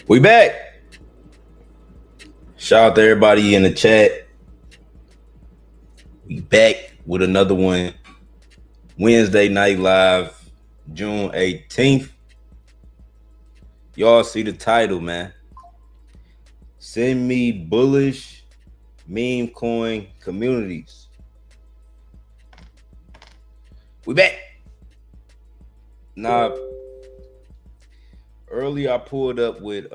We back. Shout out to everybody in the chat. We back with another one. Wednesday night live, June 18th. Y'all see the title, man. Send me bullish meme coin communities. We back. Now, earlier I pulled up with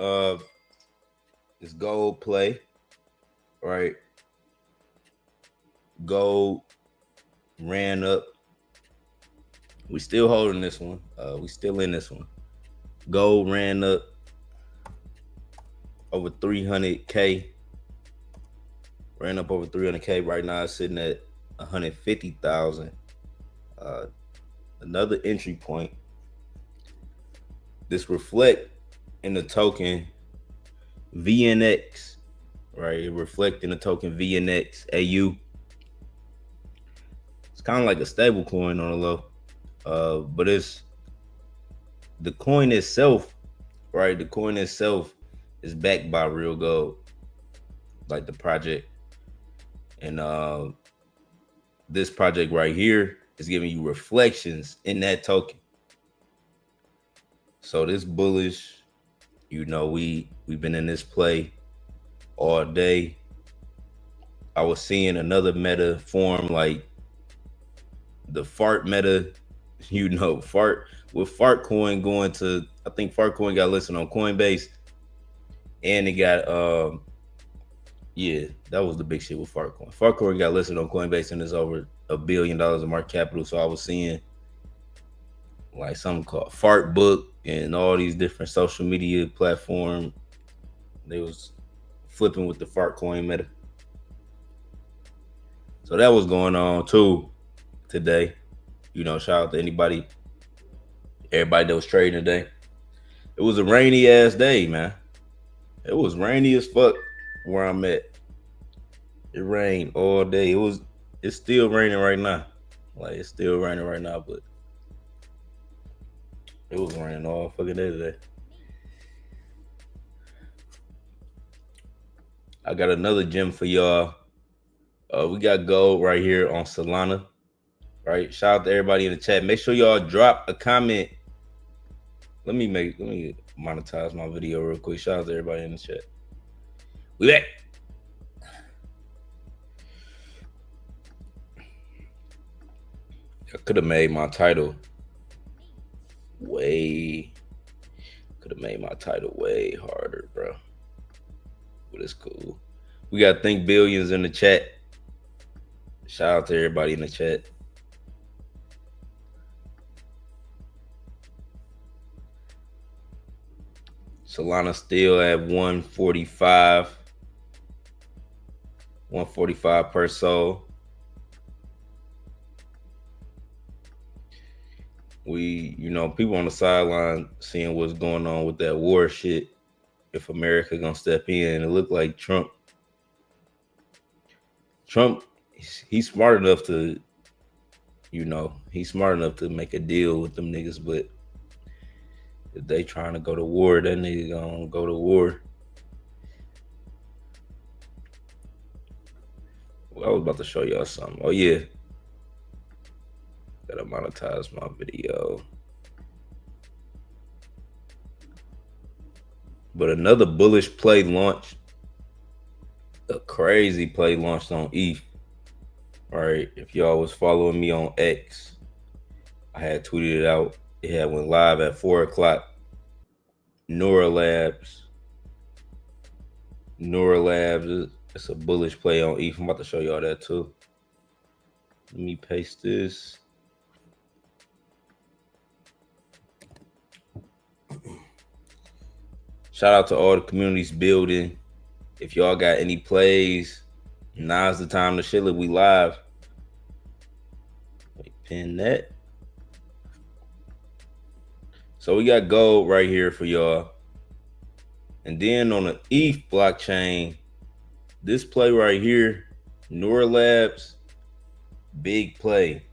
this gold play, right? Gold ran up. We still holding this one. We still in this one. Gold ran up over 300K. Ran up over 300K. Right now it's sitting at 150,000. Another entry point. This reflect in the token VNX, right? It reflect in the token VNX AU. It's kind of like a stable coin on the low, but it's the coin itself, right? The coin itself is backed by real gold, like the project. And this project right here is giving you reflections in that token. So this bullish, you know, we've been in this play all day. I was seeing another meta form, like the fart meta, you know, with fart coin going to, I think fart coin got listed on Coinbase, and it got yeah, that was the big shit with fart coin. Fart coin got listed on Coinbase and it's over $1 billion in market capital. So I was seeing like something called Fart Book and all these different social media platforms. They was flipping with the fart coin meta. So that was going on too today. You know, shout out to everybody that was trading today. It was a rainy ass day, man. It was rainy as fuck where I'm at. It rained all day. It's still raining right now. Like, it's still raining right now, but it was raining all fucking day today. I got another gem for y'all. We got gold right here on Solana. Right? Shout out to everybody in the chat. Make sure y'all drop a comment. Let me monetize my video real quick. Shout out to everybody in the chat. We back. I could have made my title way harder, bro. But it's cool. We got Think Billions in the chat. Shout out to everybody in the chat. Solana still at 145 per soul. We, you know, people on the sideline seeing what's going on with that war shit. If America gonna step in, it looked like Trump, he's smart enough to, you know, make a deal with them niggas, but if they trying to go to war, that nigga gonna go to war. Well, I was about to show y'all something. Oh yeah. Gotta monetize my video. But another bullish play launched. A crazy play launched on ETH. All right. If y'all was following me on X, I had tweeted it out. It had went live at 4 o'clock. NURA Labs. It's a bullish play on ETH. I'm about to show y'all that too. Let me paste this. Shout out to all the communities building. If y'all got any plays, now's the time to chill it. We live. Wait, pin that. So we got gold right here for y'all. And then on the ETH blockchain, this play right here, NURA Labs, big play.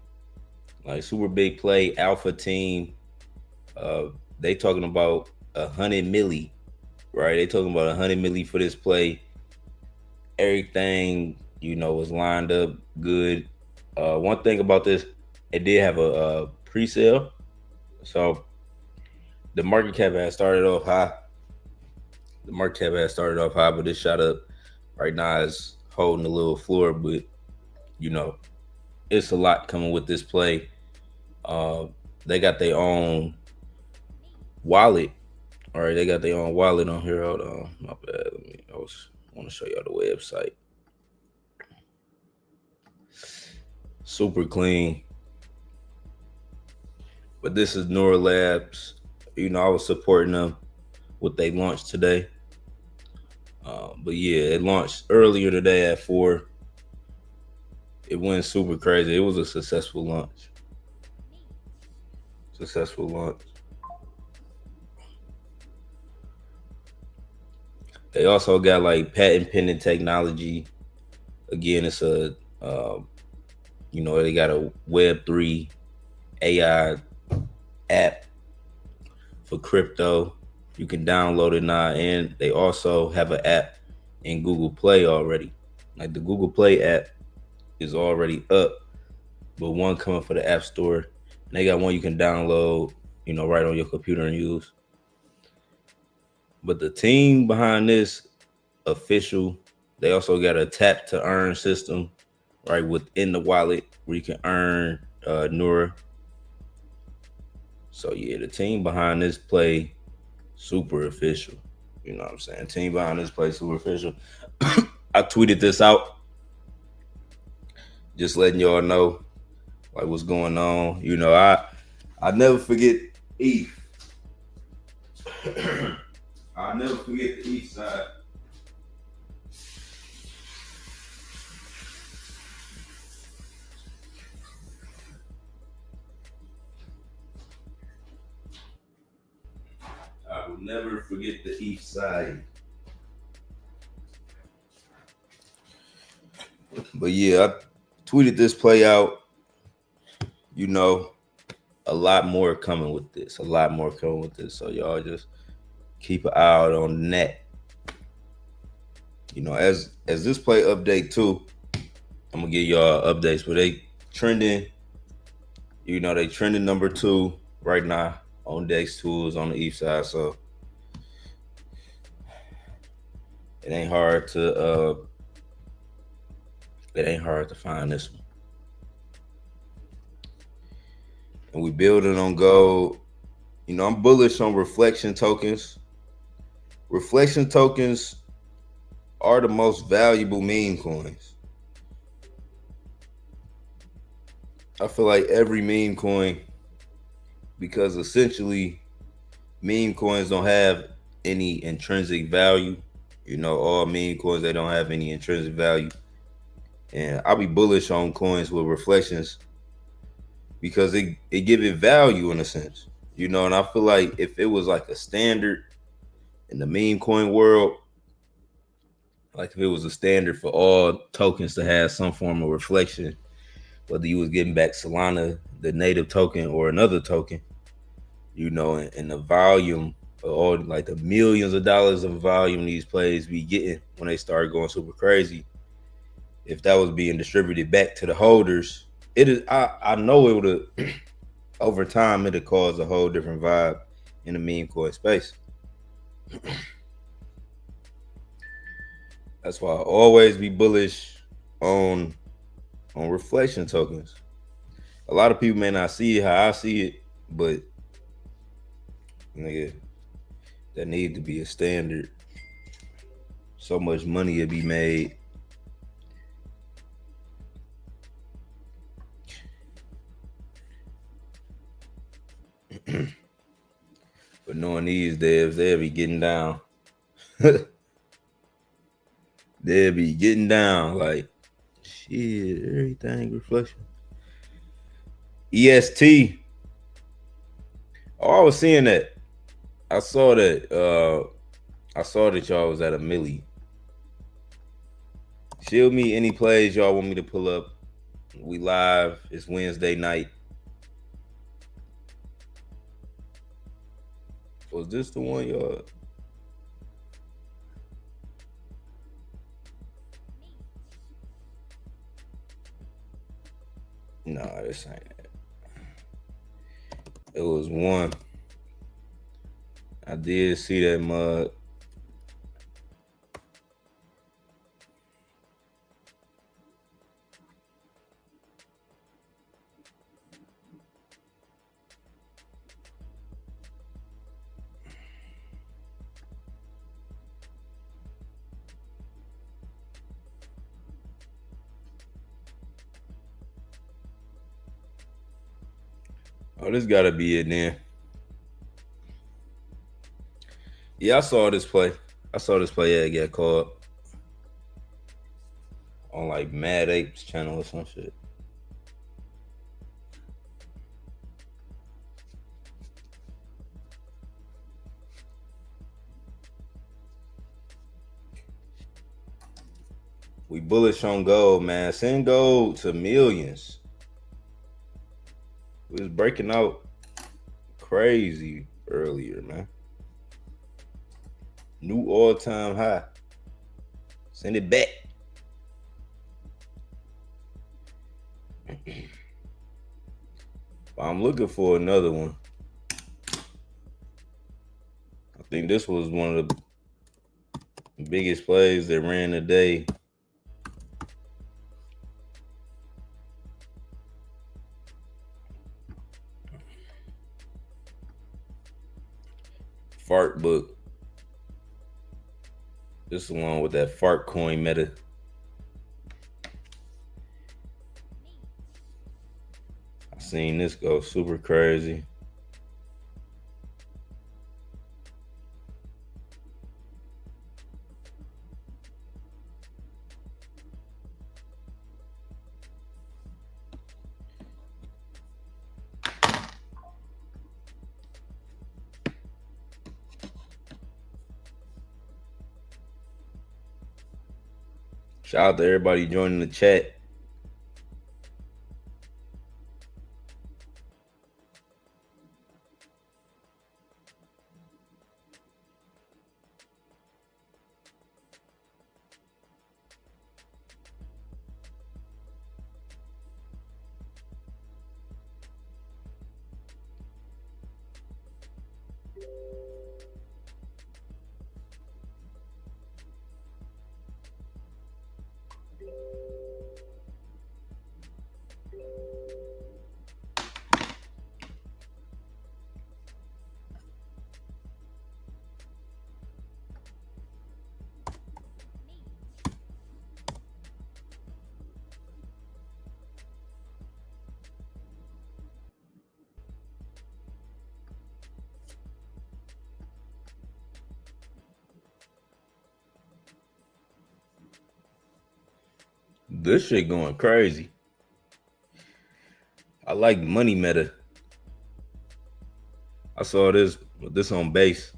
Like super big play, alpha team. They talking about 100 milli. right? They talking about 100 milli for this play. Everything, was lined up good. One thing about this, it did have a pre-sale, so the market cap had started off high. But it shot up. Right now, it's holding a little floor, but you know, it's a lot coming with this play. They got their own wallet. All right, they got their own wallet on here. Hold on, my bad. I want to show y'all the website. Super clean. But this is Nura Labs. I was supporting them what they launched today. But yeah, it launched earlier today at 4. It went super crazy. It was a successful launch. They also got like patent pending technology. Again, it's a they got a Web3 AI app for crypto. You can download it now, and they also have an app in Google Play already. Like the Google Play app is already up, but one coming for the App Store. And they got one you can download, right on your computer and use. But the team behind this official, they also got a tap to earn system right within the wallet where you can earn Nura. So yeah, the team behind this play super official. You know what I'm saying? Team behind this play super official. I tweeted this out, just letting y'all know like what's going on. I never forget ETH. I'll never forget the ETH side. I will never forget the ETH side. But yeah, I tweeted this play out. A lot more coming with this. So y'all just keep an eye out on that. As this play update too, I'm gonna give y'all updates. But they trending. They trending number 2 right now on Dex Tools on the ETH side. So it ain't hard to find this one. And we building on gold. I'm bullish on reflection tokens. Reflection tokens are the most valuable meme coins. I feel like every meme coin, because essentially meme coins don't have any intrinsic value. All meme coins, they don't have any intrinsic value. And I'll be bullish on coins with reflections because it give it value in a sense. And I feel like if it was like a standard in the meme coin world, like if it was a standard for all tokens to have some form of reflection, whether you was getting back Solana, the native token, or another token, and the volume of all like the millions of dollars of volume these plays be getting when they start going super crazy. If that was being distributed back to the holders, I know it would have over time it'd cause a whole different vibe in the meme coin space. That's why I always be bullish on reflection tokens. A lot of people may not see it how I see it, but nigga, that need to be a standard. So much money would be made. But knowing these devs, they'll be getting down. They'll be getting down like shit, everything reflection. EST. Oh, I was seeing that. I saw that. I saw that y'all was at a milli. Shield me any plays y'all want me to pull up. We live. It's Wednesday night. Was this the one y'all? this ain't it. It was one. I did see that mug. Oh, this gotta be it then. Yeah, I saw this play. Yeah, it got caught on like Mad Apes channel or some shit. We bullish on gold, man. Send gold to millions. We was breaking out crazy earlier, man. New all-time high. Send it back. I'm looking for another one. I think this was one of the biggest plays that ran today. Fart book. This is the one with that fart coin meta. I seen this go super crazy. Shout out to everybody joining the chat. This shit going crazy. I like money meta. I saw this on base.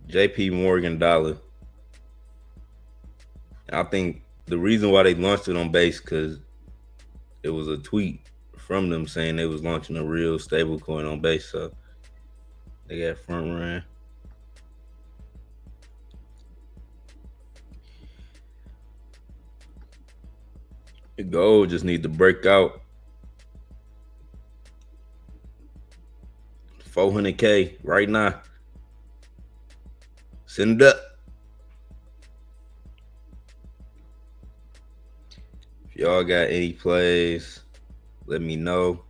JP Morgan dollar. I think the reason why they launched it on base because it was a tweet from them saying they was launching a real stable coin on base, so they got front run. The gold just need to break out 400K right now. Send it up. If y'all got any plays, let me know.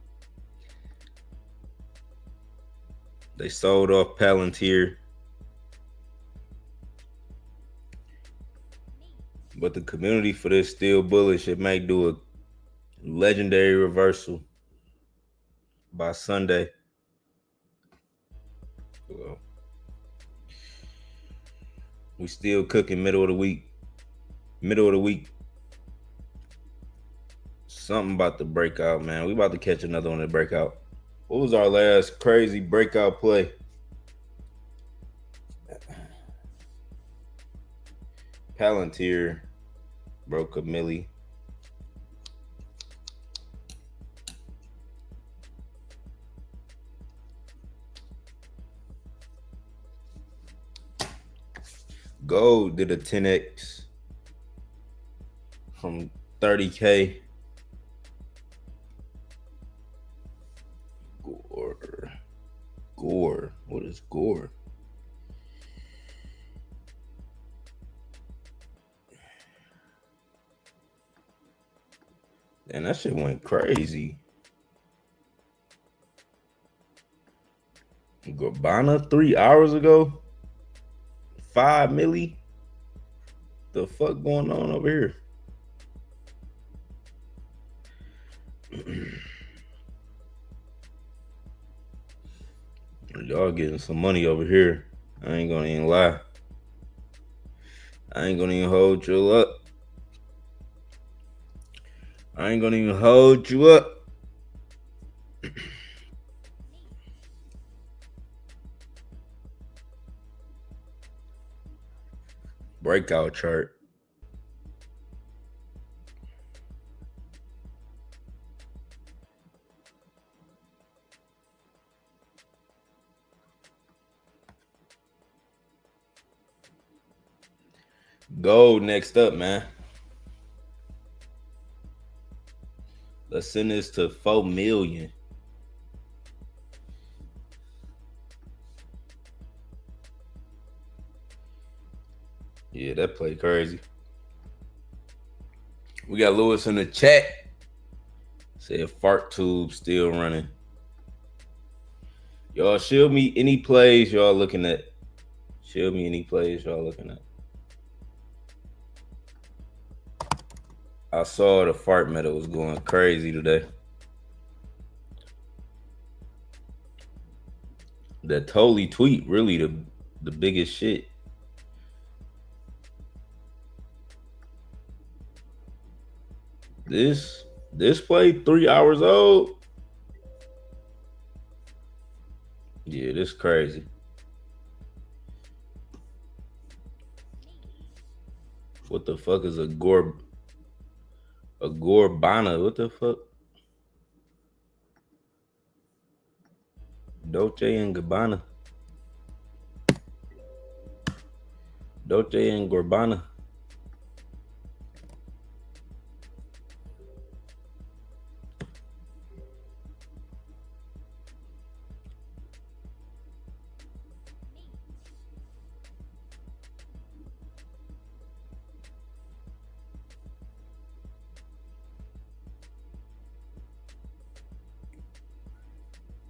They sold off Palantir, but the community for this still bullish. It might do a legendary reversal by Sunday. Well, we still cooking middle of the week. Something about to break out, man. We about to catch another one to break out. What was our last crazy breakout play? Palantir broke a milli. Gold did a 10x. from 30K. Gore. What is Gore? And that shit went crazy. Gabbana 3 hours ago, 5 milli. The fuck going on over here? Y'all getting some money over here. I ain't gonna even lie. I ain't gonna even hold you up. I ain't gonna even hold you up. Breakout chart. Gold next up, man. Let's send this to 4 million. Yeah, that play crazy. We got Lewis in the chat. Said fart tube still running. Y'all shield me any plays y'all looking at. Shield me any plays y'all looking at. I saw the fart meta was going crazy today. That totally tweet really the biggest shit. This play 3 hours old. Yeah, this crazy. What the fuck is a Gorbana? What the fuck? Dolce and Gabbana. Dolce and Gabbana.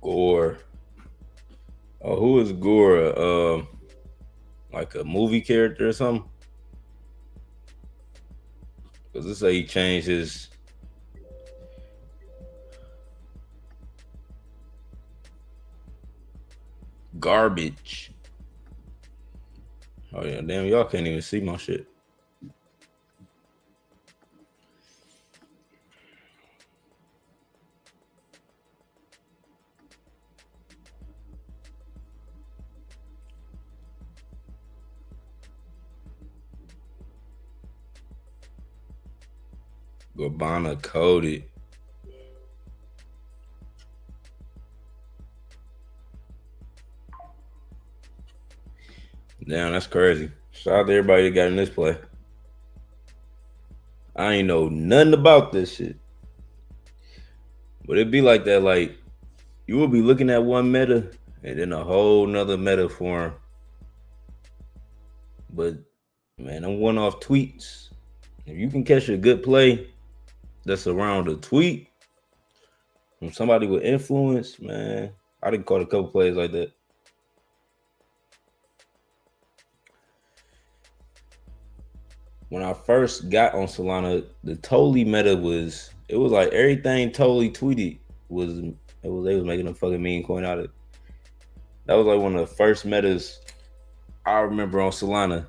Gore. Oh, who is Gore? Like a movie character or something? Because this say he changed his garbage. Oh yeah, damn, y'all can't even see my shit. Gabbana coded. Damn, that's crazy. Shout out to everybody that got in this play. I ain't know nothing about this shit. But it'd be like that, like you will be looking at one meta and then a whole nother meta form. But man, I'm one-off tweets. If you can catch a good play that's around a tweet from somebody with influence, man, I done caught a couple plays like that. When I first got on Solana, the totally meta was like everything totally tweeted they was making a fucking meme coin out of it. That was like one of the first metas I remember on Solana.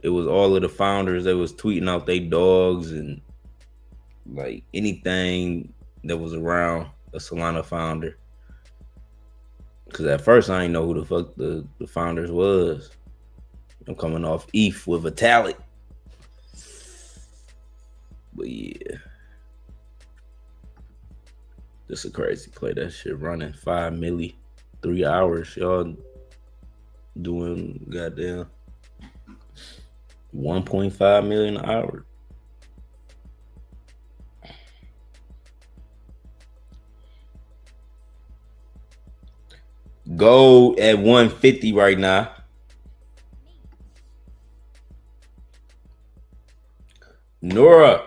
It was all of the founders that was tweeting out their dogs and like anything that was around a Solana founder. Cause at first I didn't know who the fuck the founders was. I'm coming off ETH with Vitalik. But yeah. This is a crazy play. That shit running 5 milli, 3 hours. Y'all doing goddamn 1.5 million an hour. Gold at 150 right now. Nura.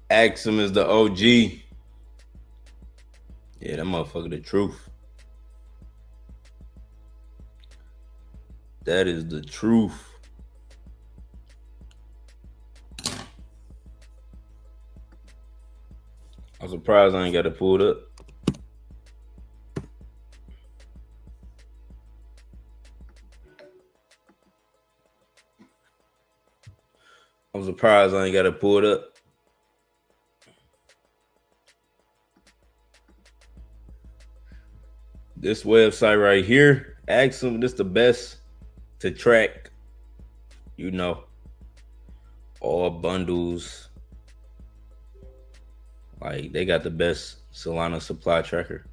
Axum is the OG. Yeah, that motherfucker the truth. That is the truth. I'm surprised I ain't got it pulled up. I'm surprised I ain't got it pulled up. This website right here, Axum, this the best to track, you know, all bundles. Like, they got the best Solana supply tracker.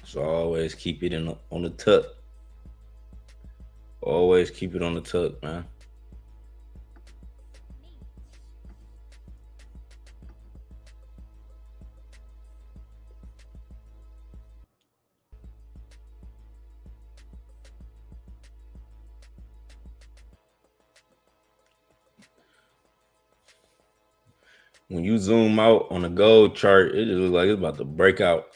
So I always keep it on the tuck. Always keep it on the tuck, man. When you zoom out on the gold chart, it just looks like it's about to break out.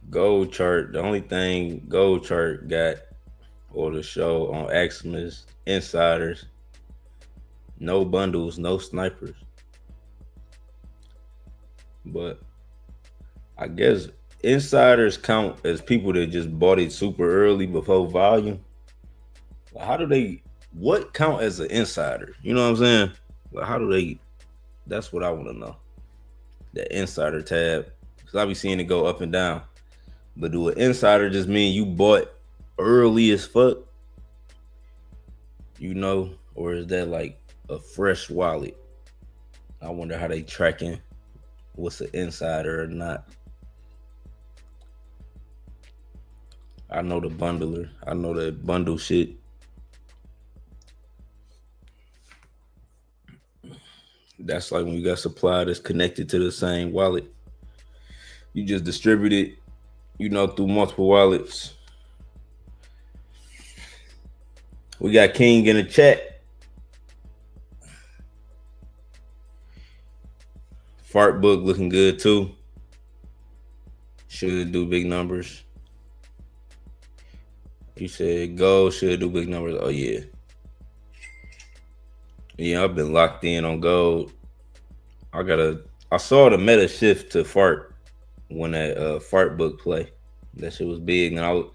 Gold chart, the only thing gold chart got or the show on Axum is insiders, no bundles, no snipers. But I guess insiders count as people that just bought it super early before volume. How do they, what count as an insider? You know what I'm saying? Like, how do they, that's what I want to know. The insider tab. Because I be seeing it go up and down. But do an insider just mean you bought early as fuck? You know? Or is that like a fresh wallet? I wonder how they tracking what's an insider or not. I know the bundler. I know that bundle shit. That's like when you got supply that's connected to the same wallet. You just distribute it, you know, through multiple wallets. We got King in the chat. Fart book looking good too. Should do big numbers. You said gold should do big numbers. Oh yeah. Yeah, I've been locked in on gold. I saw the meta shift to fart when that fart book play. That shit was big. And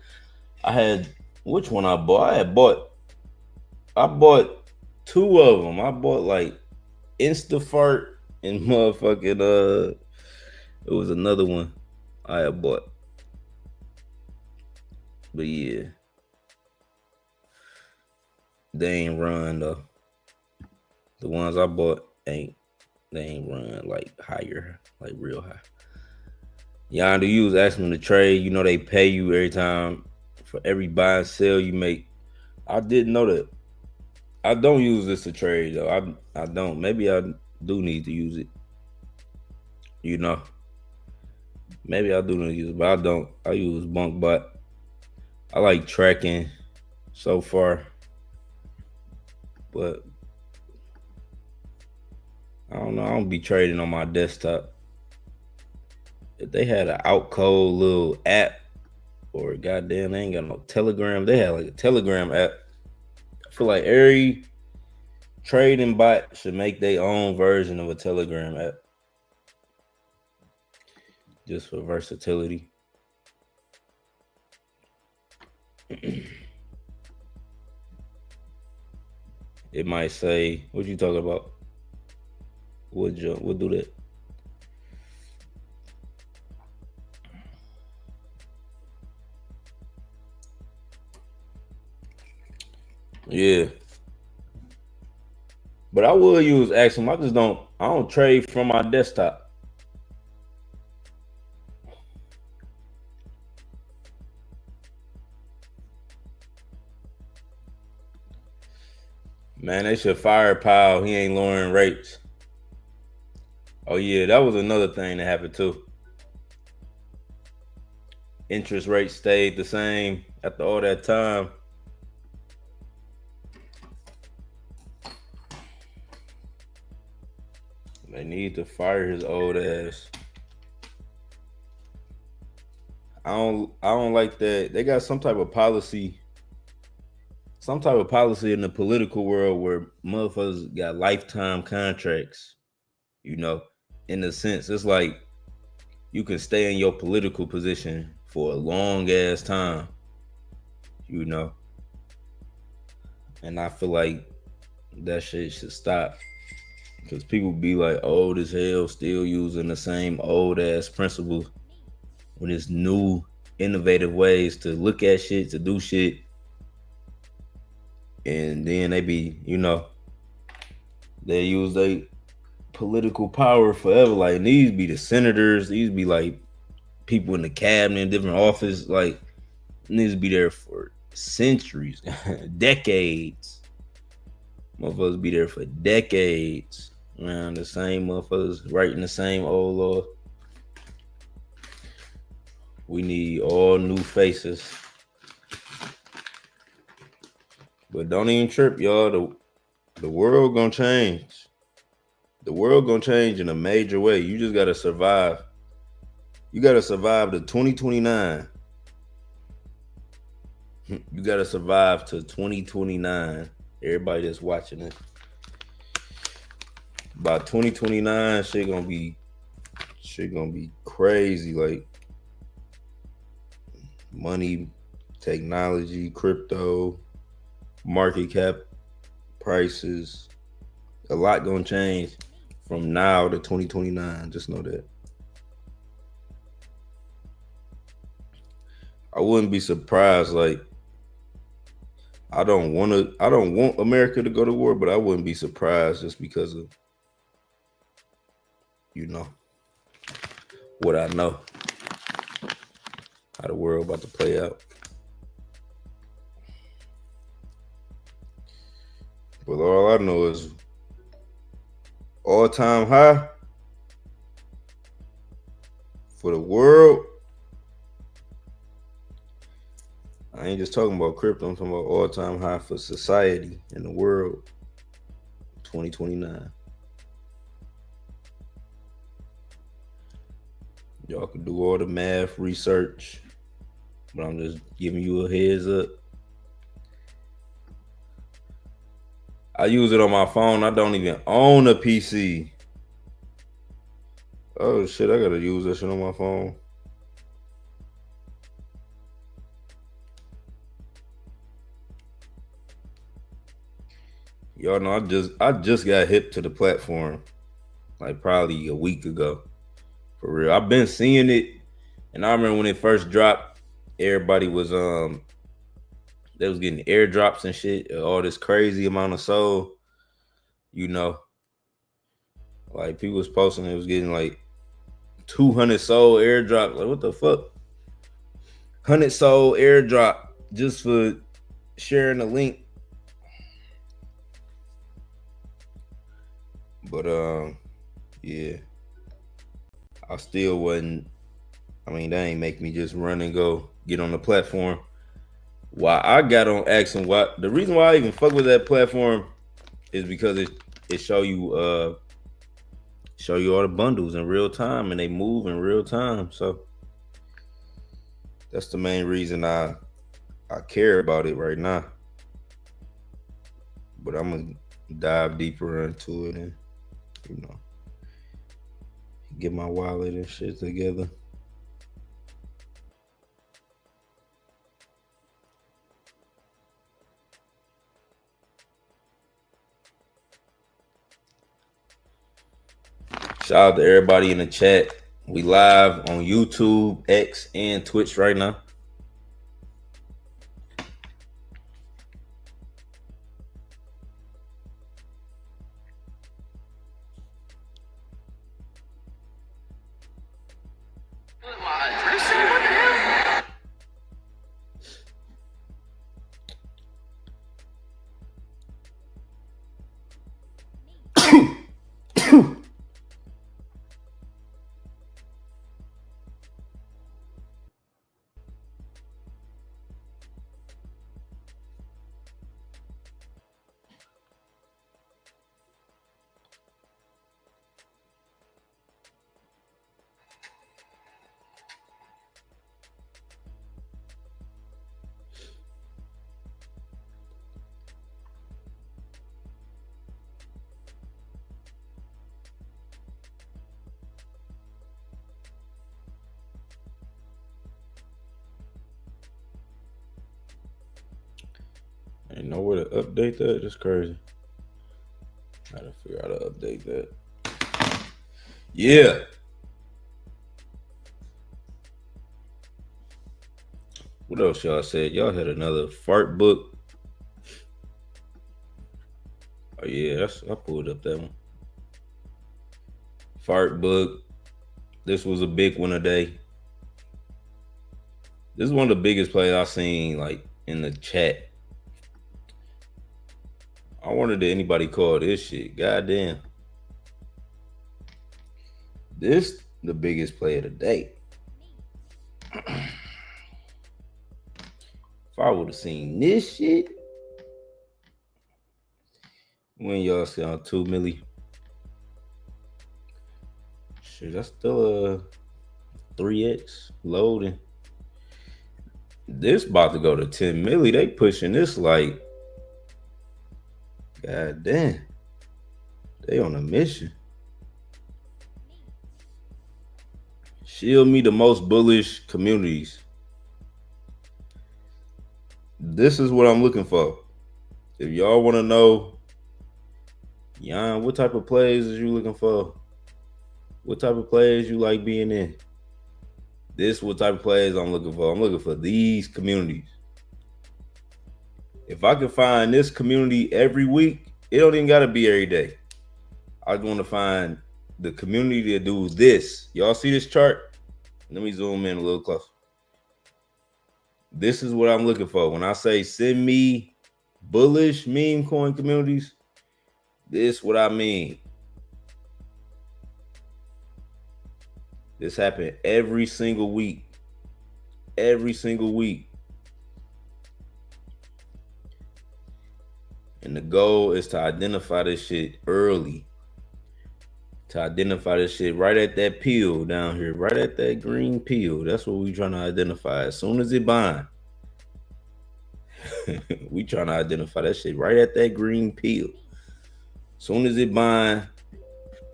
I had, which one I bought? I bought two of them. I bought like Instafart and motherfucking it was another one I had bought. But yeah. They ain't run though. The ones I bought they ain't run like higher, like real high. Yon, do you was asking them to trade? You know they pay you every time for every buy and sell you make. I didn't know that. I don't use this to trade though. I don't. Maybe I do need to use it. You know. Maybe I do need to use it, but I don't. I use BunkBot. I like tracking so far. But I don't know. I don't be trading on my desktop. If they had an outcode little app, or goddamn, they ain't got no Telegram. They had like a Telegram app. I feel like every trading bot should make their own version of a Telegram app, just for versatility. It might say, what you talking about? We'll do that. Yeah. But I will use Axiom. I don't trade from my desktop. Man, they should fire Powell. He ain't lowering rates. Oh yeah, that was another thing that happened too. Interest rates stayed the same after all that time. They need to fire his old ass. I don't like that. They got some type of policy in the political world where motherfuckers got lifetime contracts. You know, in a sense, it's like you can stay in your political position for a long ass time. You know, and I feel like that shit should stop. Because people be like old as hell, still using the same old ass principles when it's new, innovative ways to look at shit, to do shit. And then they be, they use their political power forever. Like these be the senators, these be like people in the cabinet, different office, like needs to be there for centuries, decades. Motherfuckers be there for decades. Man, the same motherfuckers writing the same old law. We need all new faces. But don't even trip, y'all. The world gonna change. The world gonna change in a major way. You just gotta survive. You gotta survive to 2029. You gotta survive to 2029. Everybody that's watching it. By 2029, shit gonna be crazy. Like money, technology, crypto, market cap, prices, a lot gonna change from now to 2029. Just know that. I wouldn't be surprised. Like I don't want America to go to war, but I wouldn't be surprised just because of what I know, how the world about to play out. But all I know is all-time high for the world. I ain't just talking about crypto. I'm talking about all-time high for society in the world. 2029. Y'all can do all the math research, but I'm just giving you a heads up. I use it on my phone. I don't even own a PC. Oh shit, I gotta use that shit on my phone. Y'all know I just got hip to the platform like probably a week ago. For real. I've been seeing it, and I remember when it first dropped, everybody was they was getting airdrops and shit, all this crazy amount of soul, like people was posting it was getting like 200 soul airdrop. Like what the fuck? 100 soul airdrop just for sharing the link. But yeah, I still wasn't. I mean, that ain't make me just run and go get on the platform. Why I got on Axiom, the reason why I even fuck with that platform is because it show you all the bundles in real time and they move in real time. So that's the main reason I care about it right now. But I'm gonna dive deeper into it and get my wallet and shit together. Shout out to everybody in the chat. We live on YouTube, X, and Twitch right now. Ain't nowhere to update that. That's crazy. Gotta figure out how to update that. Yeah. What else y'all said? Y'all had another fart book. Oh yeah, I pulled up that one. Fart book. This was a big one today. This is one of the biggest plays I've seen, like, in the chat. I wonder did anybody call this shit. Goddamn. This the biggest play of the day. If I would have seen this shit, when y'all see on 2 milli. Shit, that's still a 3x loading. This about to go to 10 milli. They pushing this like, god damn. They on a mission. Shield me the most bullish communities. This is what I'm looking for. If y'all want to know, Yon, what type of plays is you looking for? What type of plays you like being in? This what type of plays I'm looking for. I'm looking for these communities. If I can find this community every week, it don't even gotta be every day. I just want to find the community that do this. Y'all see this chart? Let me zoom in a little closer. This is what I'm looking for. When I say send me bullish meme coin communities, this is what I mean. This happened every single week. Every single week. And the goal is to identify this shit early. To identify this shit right at that peel down here. Right at that green peel. That's what we trying to identify. As soon as it bind. We trying to identify that shit right at that green peel. As soon as it bind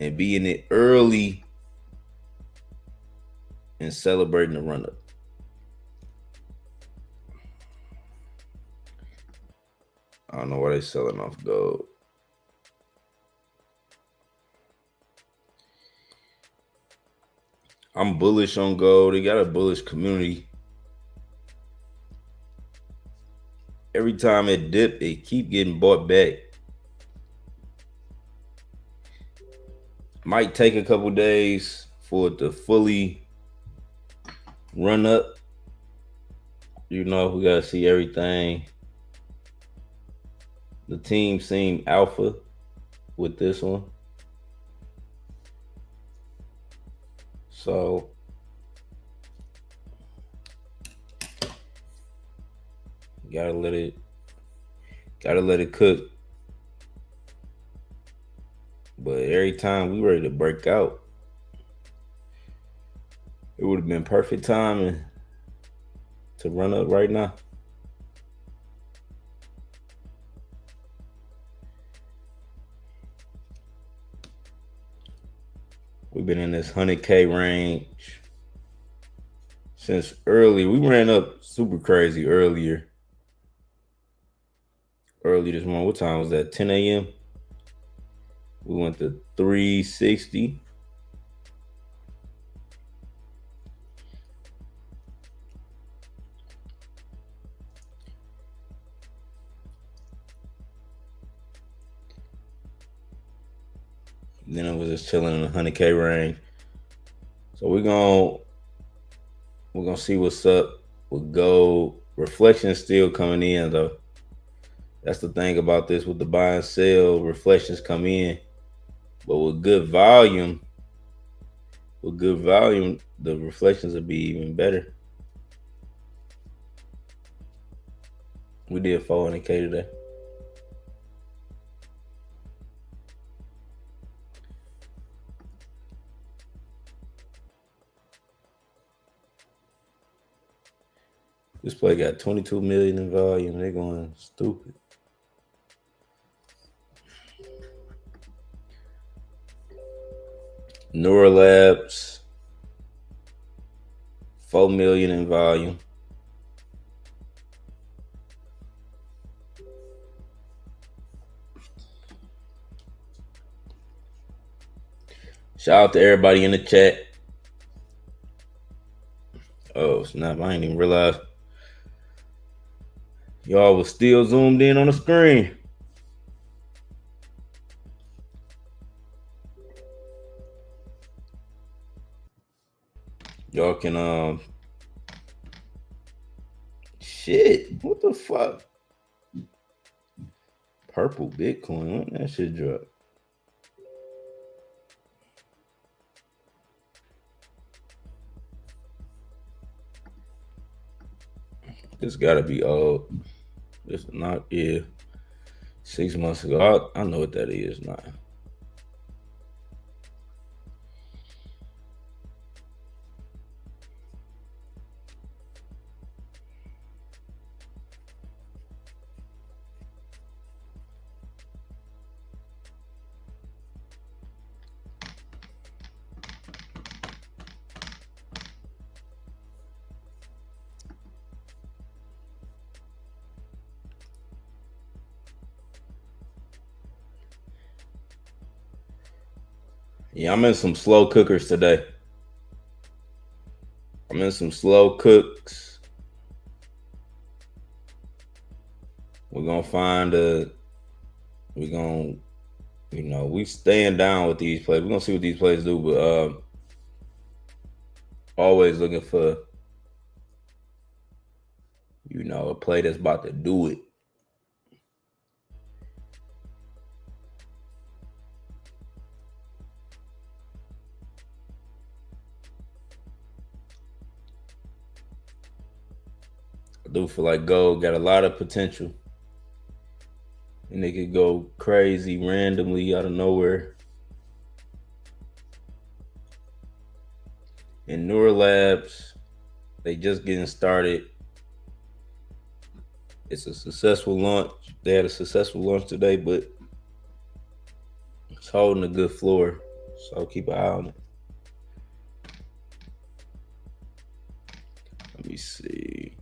and be in it early and celebrating the run up. I don't know why they selling off gold. I'm bullish on gold. They got a bullish community. Every time it dip, it keep getting bought back. Might take a couple days for it to fully run up. You know, we gotta see everything. The team seemed alpha with this one. So gotta let it cook. But every time we ready to break out, it would have been perfect timing to run up right now. We've been in this 100K range since early. We ran up super crazy earlier. Early this morning. What time was that? 10 a.m. We went to 360. Then it was just chilling in the 100K range. So we're gonna see what's up with gold. Reflection is still coming in though. That's the thing about this with the buy and sell. Reflections come in, but with good volume, the reflections will be even better. We did 400K today. This play got 22 million in volume. They're going stupid. Nura Labs, 4 million in volume. Shout out to everybody in the chat. Oh snap, I didn't even realize y'all was still zoomed in on the screen. Y'all can shit, what the fuck? Purple Bitcoin, when that shit drop? This gotta be old. It's not, yeah. 6 months ago. I know what that is now. Yeah, I'm in some slow cookers today. I'm in some slow cooks. We're gonna find we staying down with these plays. We're gonna see what these plays do, but always looking for a play that's about to do it. I do feel like gold got a lot of potential. And they could go crazy randomly out of nowhere. In Nura Labs, they just getting started. It's a successful launch. They had a successful launch today, but it's holding a good floor. So keep an eye on it. Let me see.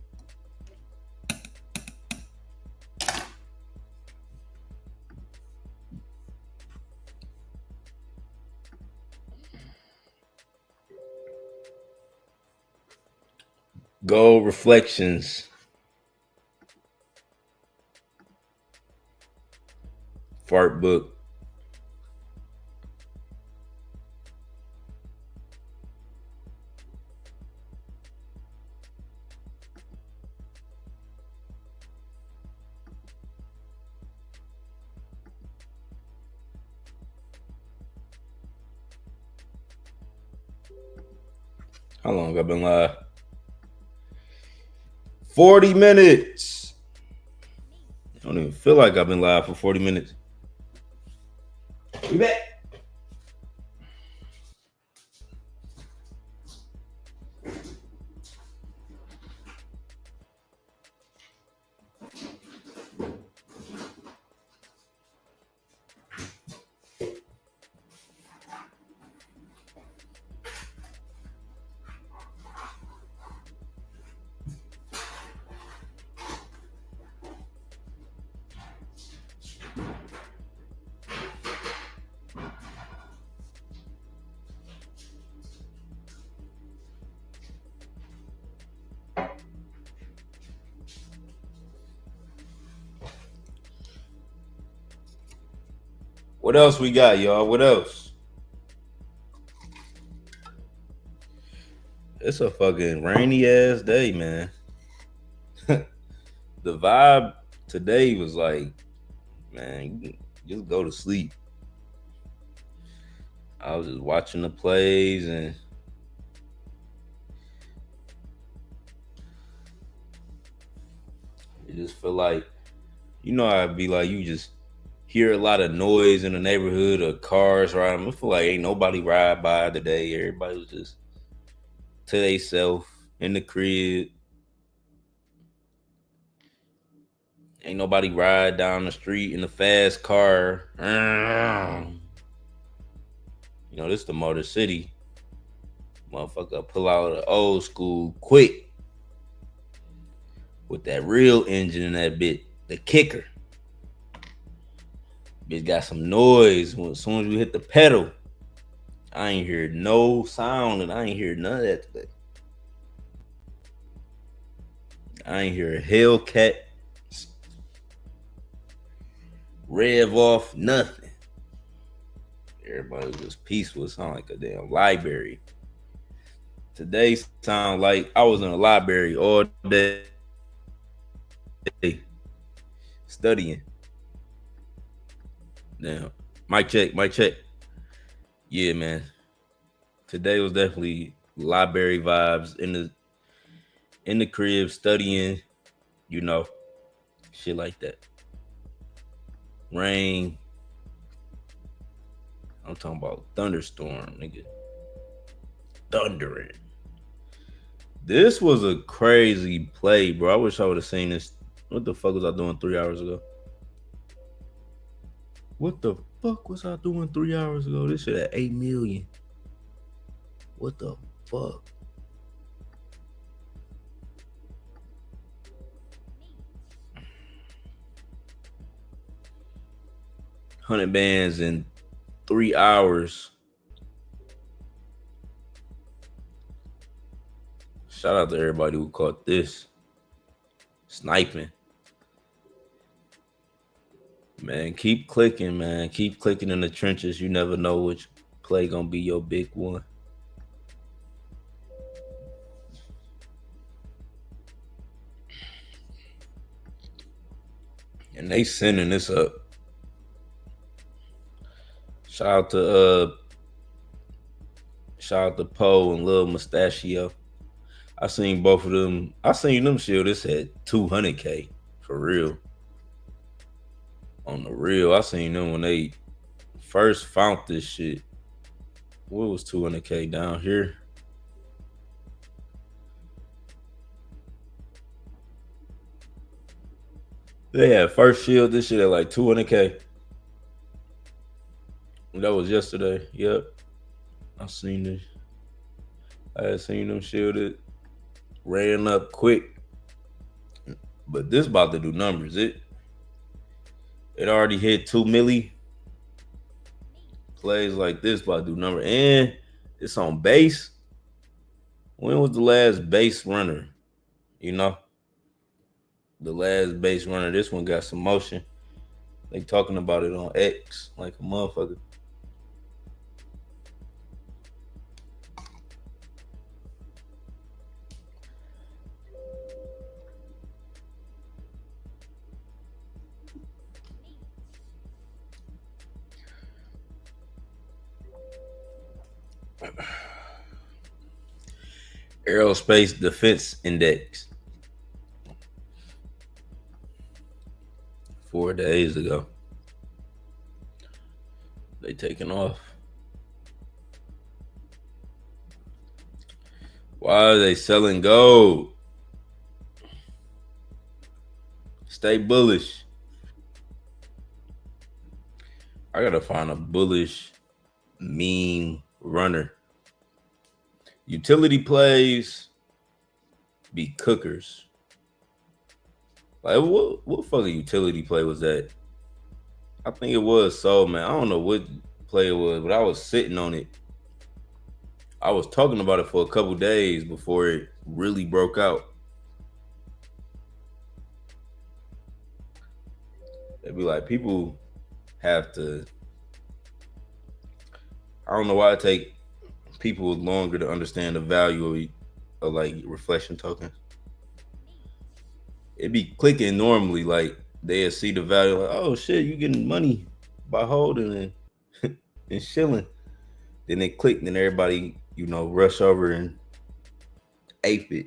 Gold Reflections. Fart book. How long have I been live? 40 minutes. I don't even feel like I've been live for 40 minutes. We back. What else we got, y'all? What else? It's a fucking rainy ass day, man. The vibe today was like, man, just go to sleep. I was just watching the plays and it just feel like, you know, I'd be like, you just hear a lot of noise in the neighborhood of cars riding. I feel like ain't nobody ride by today. Everybody was just to theyself in the crib. Ain't nobody ride down the street in a fast car. You know, this the Motor City. Motherfucker pull out the old school quick with that real engine in that bit. The kicker. Bitch got some noise. As soon as we hit the pedal, I ain't hear no sound and I ain't hear none of that today. I ain't hear a Hellcat rev off, nothing. Everybody was just peaceful. It sound like a damn library. Today sound like I was in a library all day studying. Now, mic check, mic check. Yeah, man. Today was definitely library vibes in the crib studying, you know, shit like that. Rain. I'm talking about thunderstorm, nigga. Thundering. This was a crazy play, bro. I wish I would have seen this. What the fuck was I doing 3 hours ago? What the fuck was I doing 3 hours ago? This shit at 8 million. What the fuck? $100 in 3 hours. Shout out to everybody who caught this. Sniping. Man, keep clicking, man. Keep clicking in the trenches. You never know which play gonna be your big one. And they sending this up. Shout out to Poe and Lil Mustachio. I seen both of them. I seen them shield this at 200K for real. On the real, I seen them when they first found this shit. What was 200K down here? They had first shield this shit at like 200K. That was yesterday. Yep. I seen this. I had seen them shielded. Ran up quick. But this about to do numbers. It already hit 2 milli. Plays like this about to do number. And it's on base. When was the last base runner? You know? The last base runner. This one got some motion. They talking about it on X like a motherfucker. Aerospace Defense Index. 4 days ago. They taking off. Why are they selling gold? Stay bullish. I gotta find a bullish meme runner. Utility plays be cookers. Like what fucking utility play was that? I think it was Soul, man. I don't know what play it was, but I was sitting on it. I was talking about it for a couple days before it really broke out. It'd be like people have to. I don't know why it take people longer to understand the value like reflection tokens. It be clicking normally, like they'll see the value, like, oh shit, you getting money by holding and shilling. Then they click, then everybody, rush over and ape it.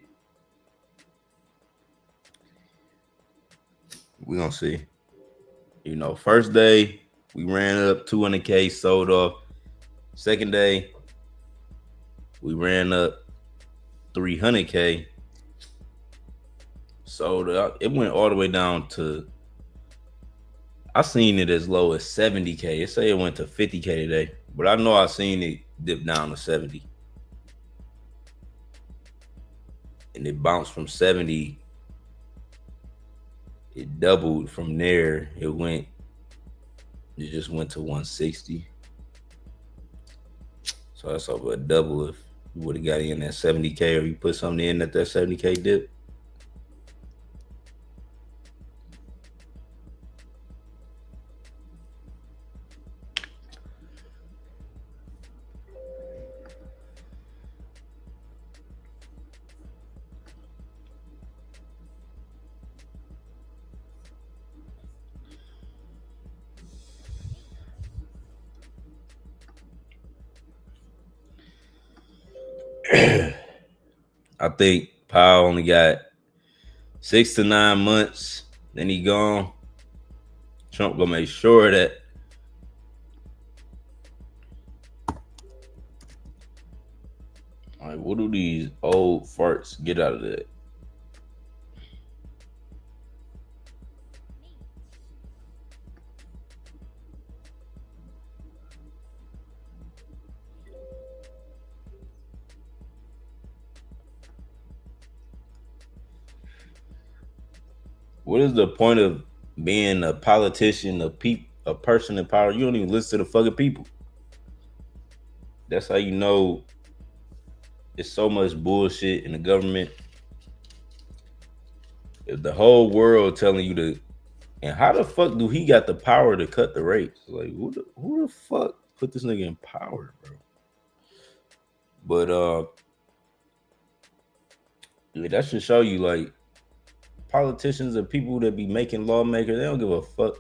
We gonna see. First day we ran up 200K, sold off. Second day we ran up 300K, sold up. It went all the way down to, I seen it as low as 70K. It say it went to 50K today, but I know I seen it dip down to 70. And it bounced from 70. It doubled from there. It just went to 160. So that's over a double if you would have got in at 70K, or you put something in at that 70K dip. I think Powell only got 6 to 9 months, then he gone. Trump gonna make sure that what do these old farts get out of that? What is the point of being a politician, a person in power? You don't even listen to the fucking people. That's how you know it's so much bullshit in the government. If the whole world telling you to, and how the fuck do he got the power to cut the rates? Like, who the fuck put this nigga in power, bro? But yeah, that should show you, like, politicians and people that be making lawmakers, they don't give a fuck.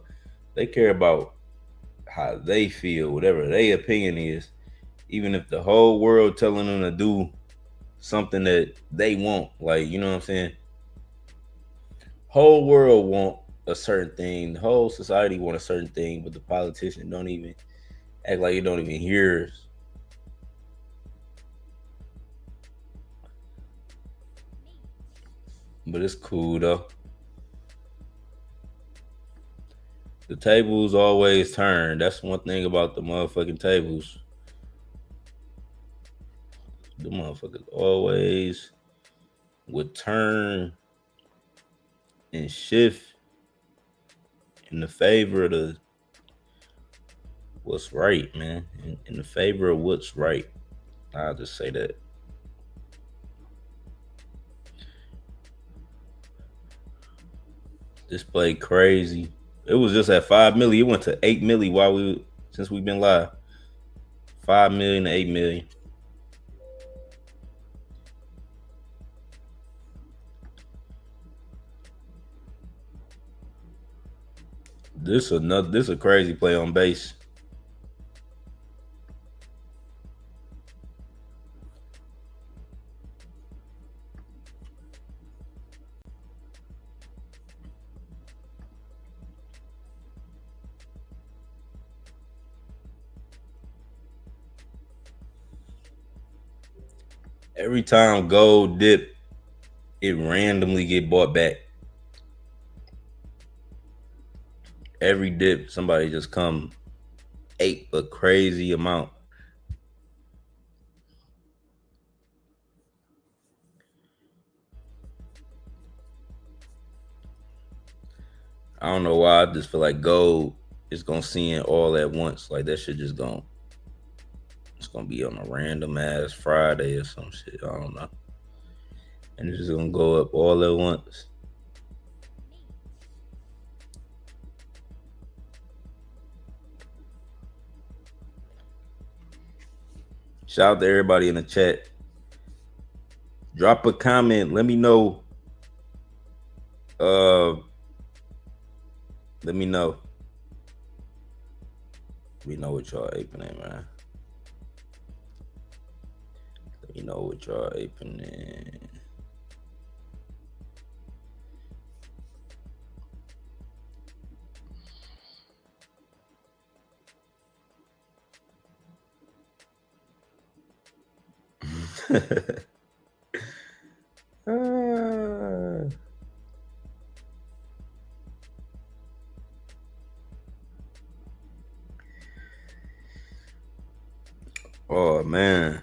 They care about how they feel, whatever their opinion is. Even if the whole world telling them to do something that they want, like, you know what I'm saying? Whole world want a certain thing, the whole society want a certain thing, but the politician don't even act like you don't even hear us. But it's cool though. The tables always turn. That's one thing about the motherfucking tables. The motherfuckers always would turn and shift in the favor of the what's right, man. In the favor of what's right. I'll just say that. This played crazy. It was just at 5 million. It went to 8 million since we've been live. 5 million to 8 million. This a crazy play on base. Every time gold dip, it randomly get bought back. Every dip, somebody just come ape a crazy amount. I don't know why. I just feel like gold is gonna see it all at once. Like that shit just gonna, it's gonna be on a random ass Friday or some shit. I don't know. And it's just gonna go up all at once. Shout out to everybody in the chat. Drop a comment. Let me know. Let me know. We know what y'all aping in, man. Let me know what y'all aping in. Oh man.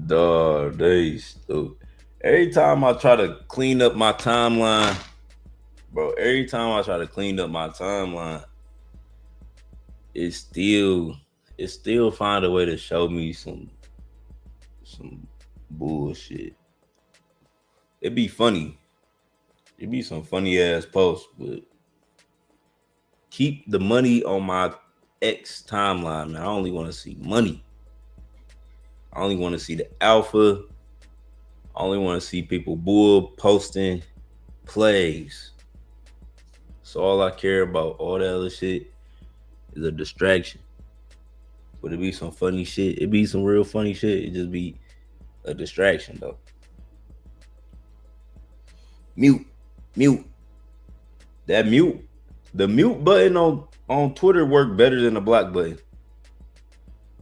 Dog, they stupid. Every time I try to clean up my timeline, bro, every time I try to clean up my timeline, it still find a way to show me some bullshit. It'd be funny. It'd be some funny ass posts, but keep the money on my X timeline, man. I only want to see money. I only want to see the alpha. I only want to see people bull posting plays. So all I care about. All that other shit is a distraction. But it be some funny shit. It be some real funny shit. It just be a distraction though. Mute. That mute. The mute button on Twitter work better than the block button.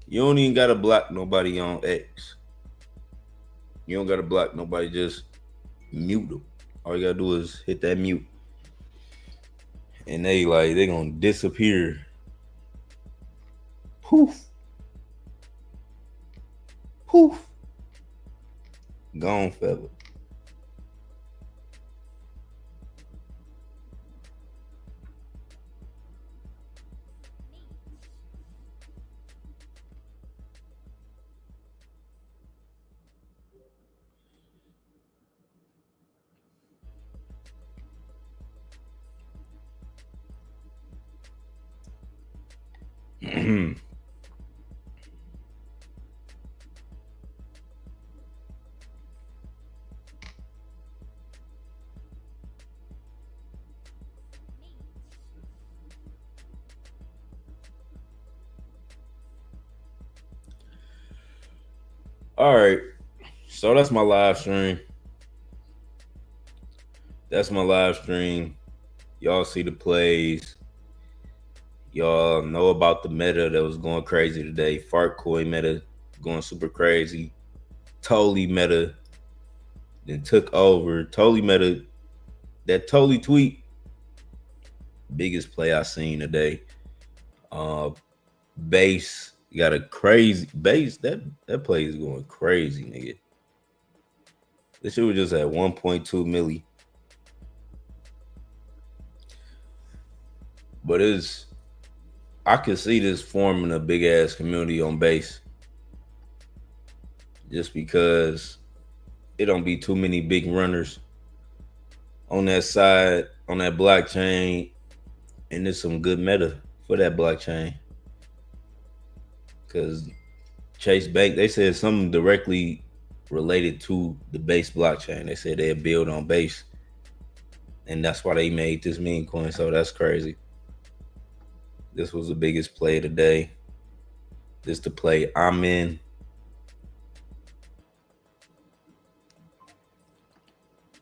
You don't even gotta block nobody on X. You don't gotta block nobody, just mute them. All you gotta do is hit that mute. And they gonna disappear. Poof. Gone forever. All right, so that's my live stream. Y'all see the plays. Y'all know about the meta that was going crazy today. Fartcoin meta going super crazy. Totally meta then took over. Totally meta. That totally tweet. Biggest play I seen today. Base got a crazy base. That play is going crazy, nigga. This shit was just at 1.2 milli. But I could see this forming a big ass community on base. Just because it don't be too many big runners on that side, on that blockchain, and there's some good meta for that blockchain. Because Chase Bank, they said something directly related to the base blockchain. They said they'd build on base. And that's why they made this meme coin. So that's crazy. This was the biggest play of the day. This the play I'm in.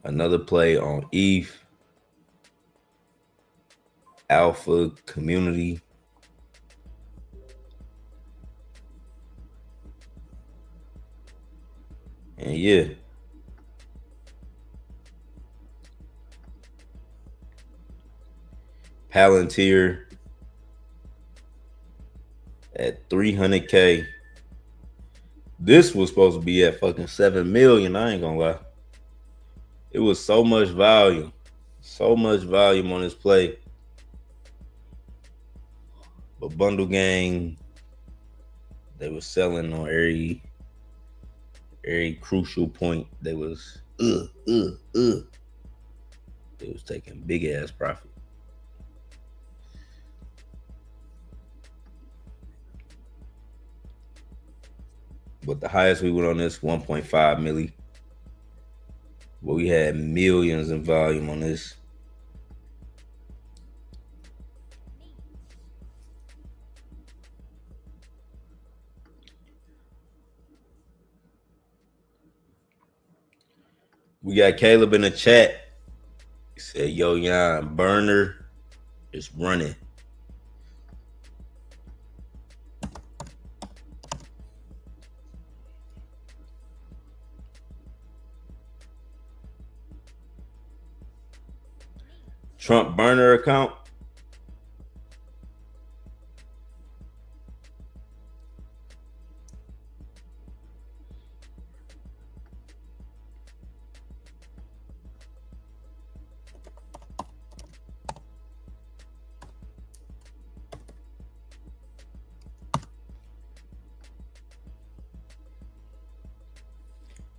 Another play on ETH. Alpha community. And yeah. Palantir at 300K. This was supposed to be at fucking 7 million. I ain't gonna lie. It was so much volume. So much volume on this play. But Bundle Gang, they were selling on every crucial point. They was It was taking big ass profit. But the highest we went on this 1.5 milli. But we had millions in volume on this. We got Caleb in the chat. He said, yo, Yon, burner is running. Trump burner account.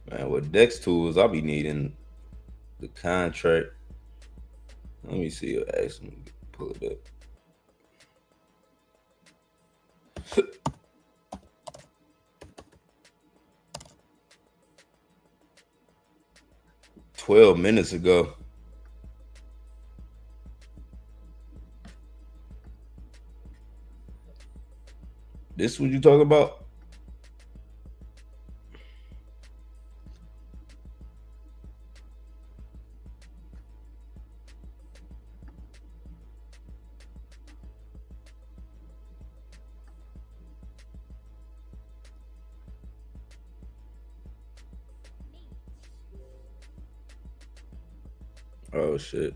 Man, with Dex tools, I'll be needing the contract. Let me see. Actually, pull it up. 12 minutes ago. This what you talking about? Oh shit.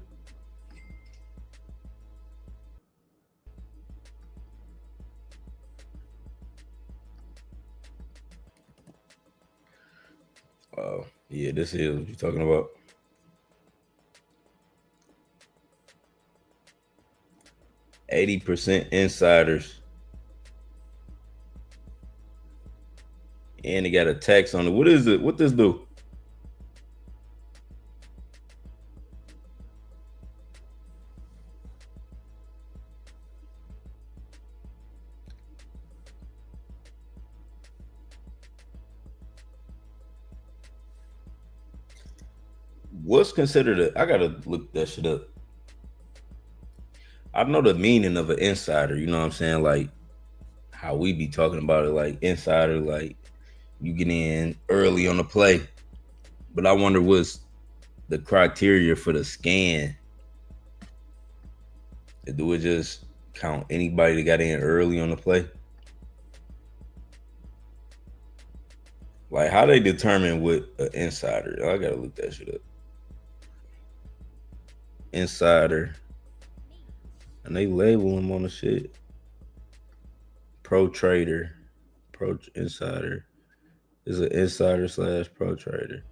Oh, yeah, this is what you're talking about. %80 insiders. And it got a tax on it. What is it? What this do? What's considered a, I gotta look that shit up. I know the meaning of an insider, you know what I'm saying? Like how we be talking about it, like insider, like you get in early on the play. But I wonder what's the criteria for the scan. Do it just count anybody that got in early on the play? Like how they determine what an insider? I gotta look that shit up. Insider. And they label them on the shit. Pro trader. Pro insider. Is an insider / pro trader.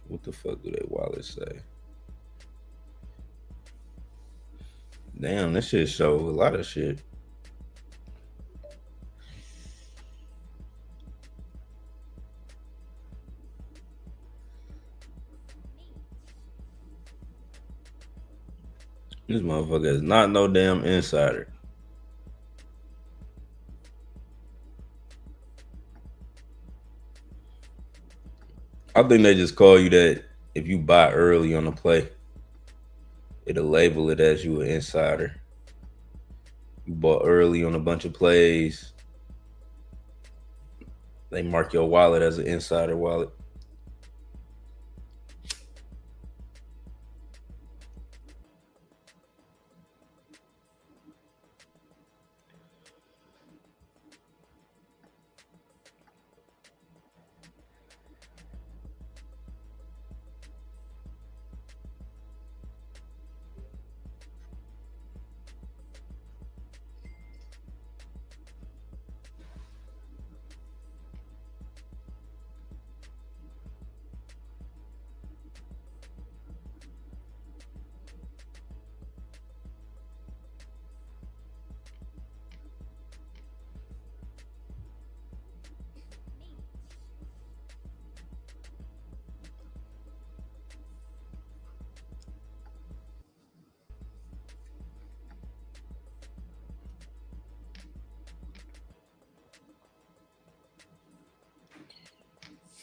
What the fuck do they wallets say? Damn, this shit show a lot of shit. This motherfucker is not no damn insider. I think they just call you that if you buy early on the play. It'll label it as you an insider. You bought early on a bunch of plays. They mark your wallet as an insider wallet.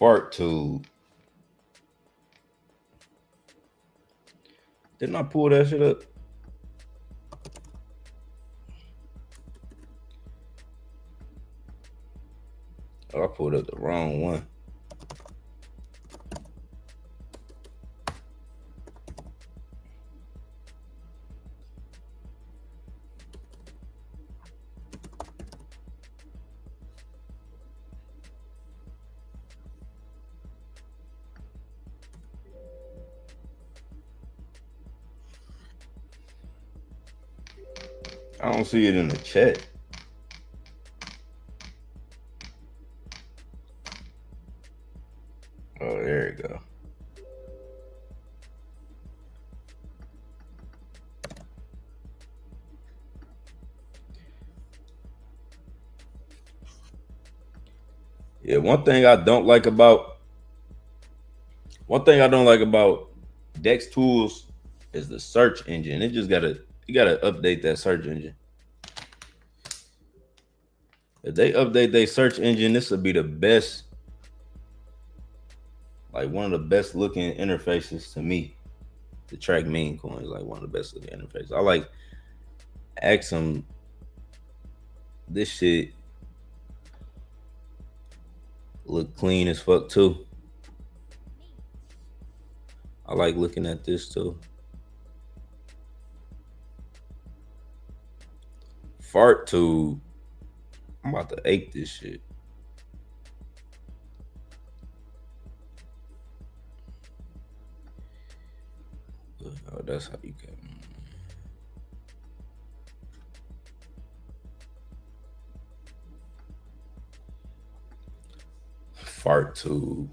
Fart tube. Didn't I pull that shit up? Oh, I pulled up the wrong one. I don't see it in the chat. Oh, there you go. Yeah, one thing I don't like about Dex Tools is the search engine. You gotta update that search engine. If they update their search engine, this would be the best, like one of the best looking interfaces to me to track meme coins. Like one of the best looking interfaces. I like Axum. This shit look clean as fuck too. I like looking at this too. Fart tube. I'm about to ape this shit. Oh, that's how you can. Fart tube.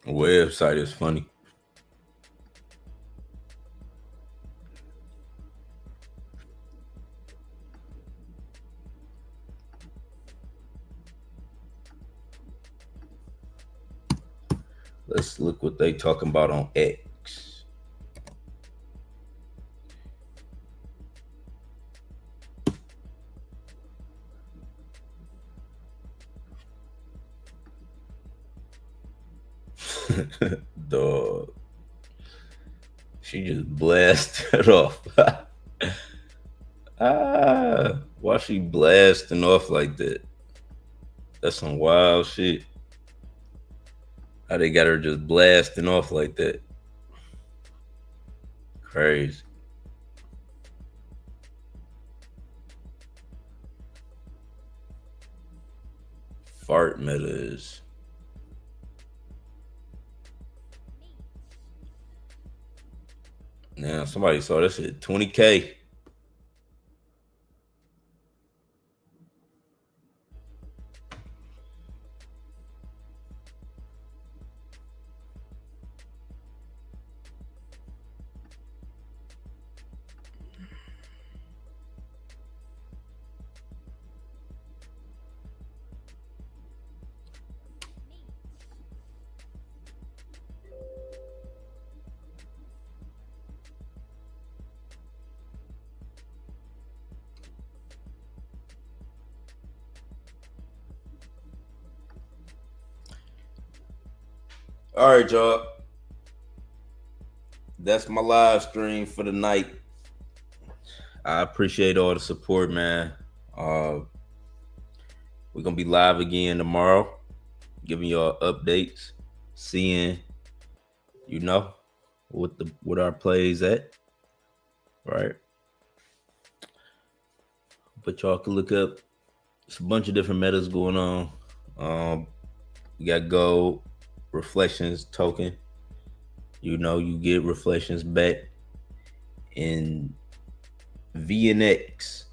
Website is funny. Let's look what they talking about on X. Dog. She just blasted off. Why she blasting off like that? That's some wild shit. How they got her just blasting off like that? Crazy. Fart meta is. Now somebody saw this at 20K. All right, y'all. That's my live stream for the night. I appreciate all the support, man. We're gonna be live again tomorrow. giving y'all updates, seeing, you know, what our plays at, right? But y'all can look up. It's a bunch of different metas going on. We got gold reflections token. You know, you get reflections back in VNX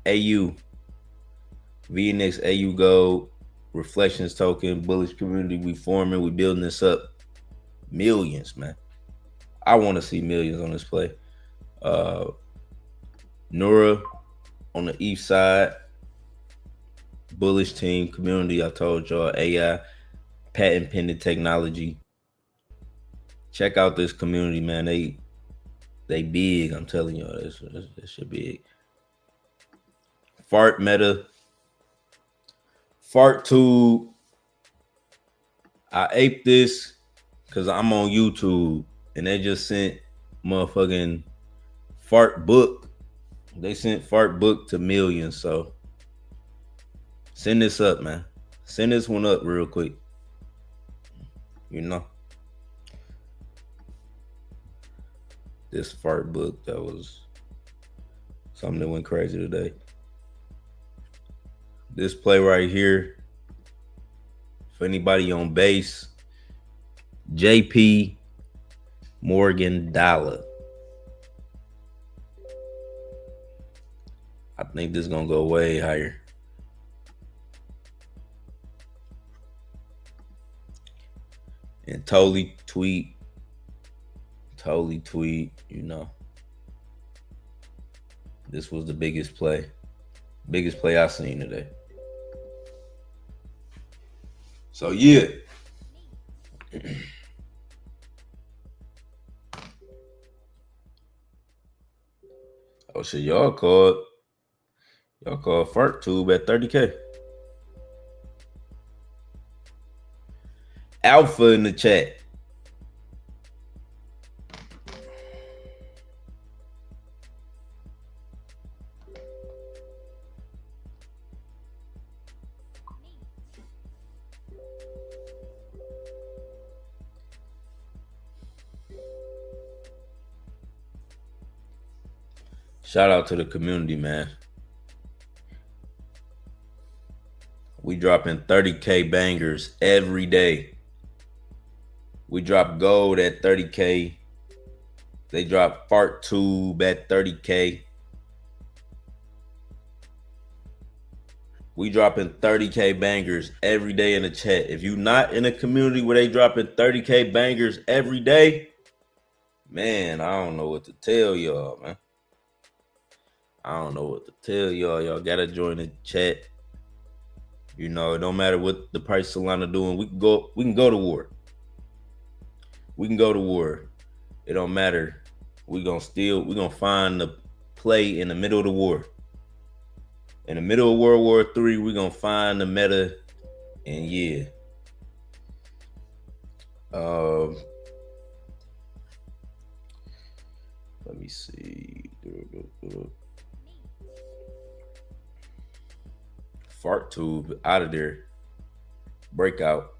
AU. VNX AU gold reflections token, bullish community. We forming, we building this up. Millions, man. I want to see millions on this play. Nura on the east side. Bullish team community. I told y'all AI, patent pending technology. Check out this community, man. They big. I'm telling y'all, this shit big. Fart meta. Fart tube. I aped this because I'm on YouTube and they just sent motherfucking fart book. They sent fart book to millions. So send this up, man. Send this one up real quick. You know, this fart book, that was something that went crazy today. This play right here, for anybody on base, JP Morgan Dollar. I think this is gonna go way higher. And totally tweet, you know. This was the biggest play I seen today. So yeah. Oh shit, y'all called Fart Tube at 30K. Alpha in the chat. Shout out to the community, man. We dropping 30K bangers every day. We drop gold at 30K. They drop Fart Tube at 30K. We dropping 30K bangers every day in the chat. If you not in a community where they dropping 30K bangers every day, man, I don't know what to tell y'all, man. I don't know what to tell y'all. Y'all gotta join the chat. You know, it don't matter what the price Solana doing. We can go to war. We can go to war. It don't matter. We're gonna find the play in the middle of the war. In the middle of World War III, we're gonna find the meta, and yeah. Let me see. Fart Tube out of there. Breakout.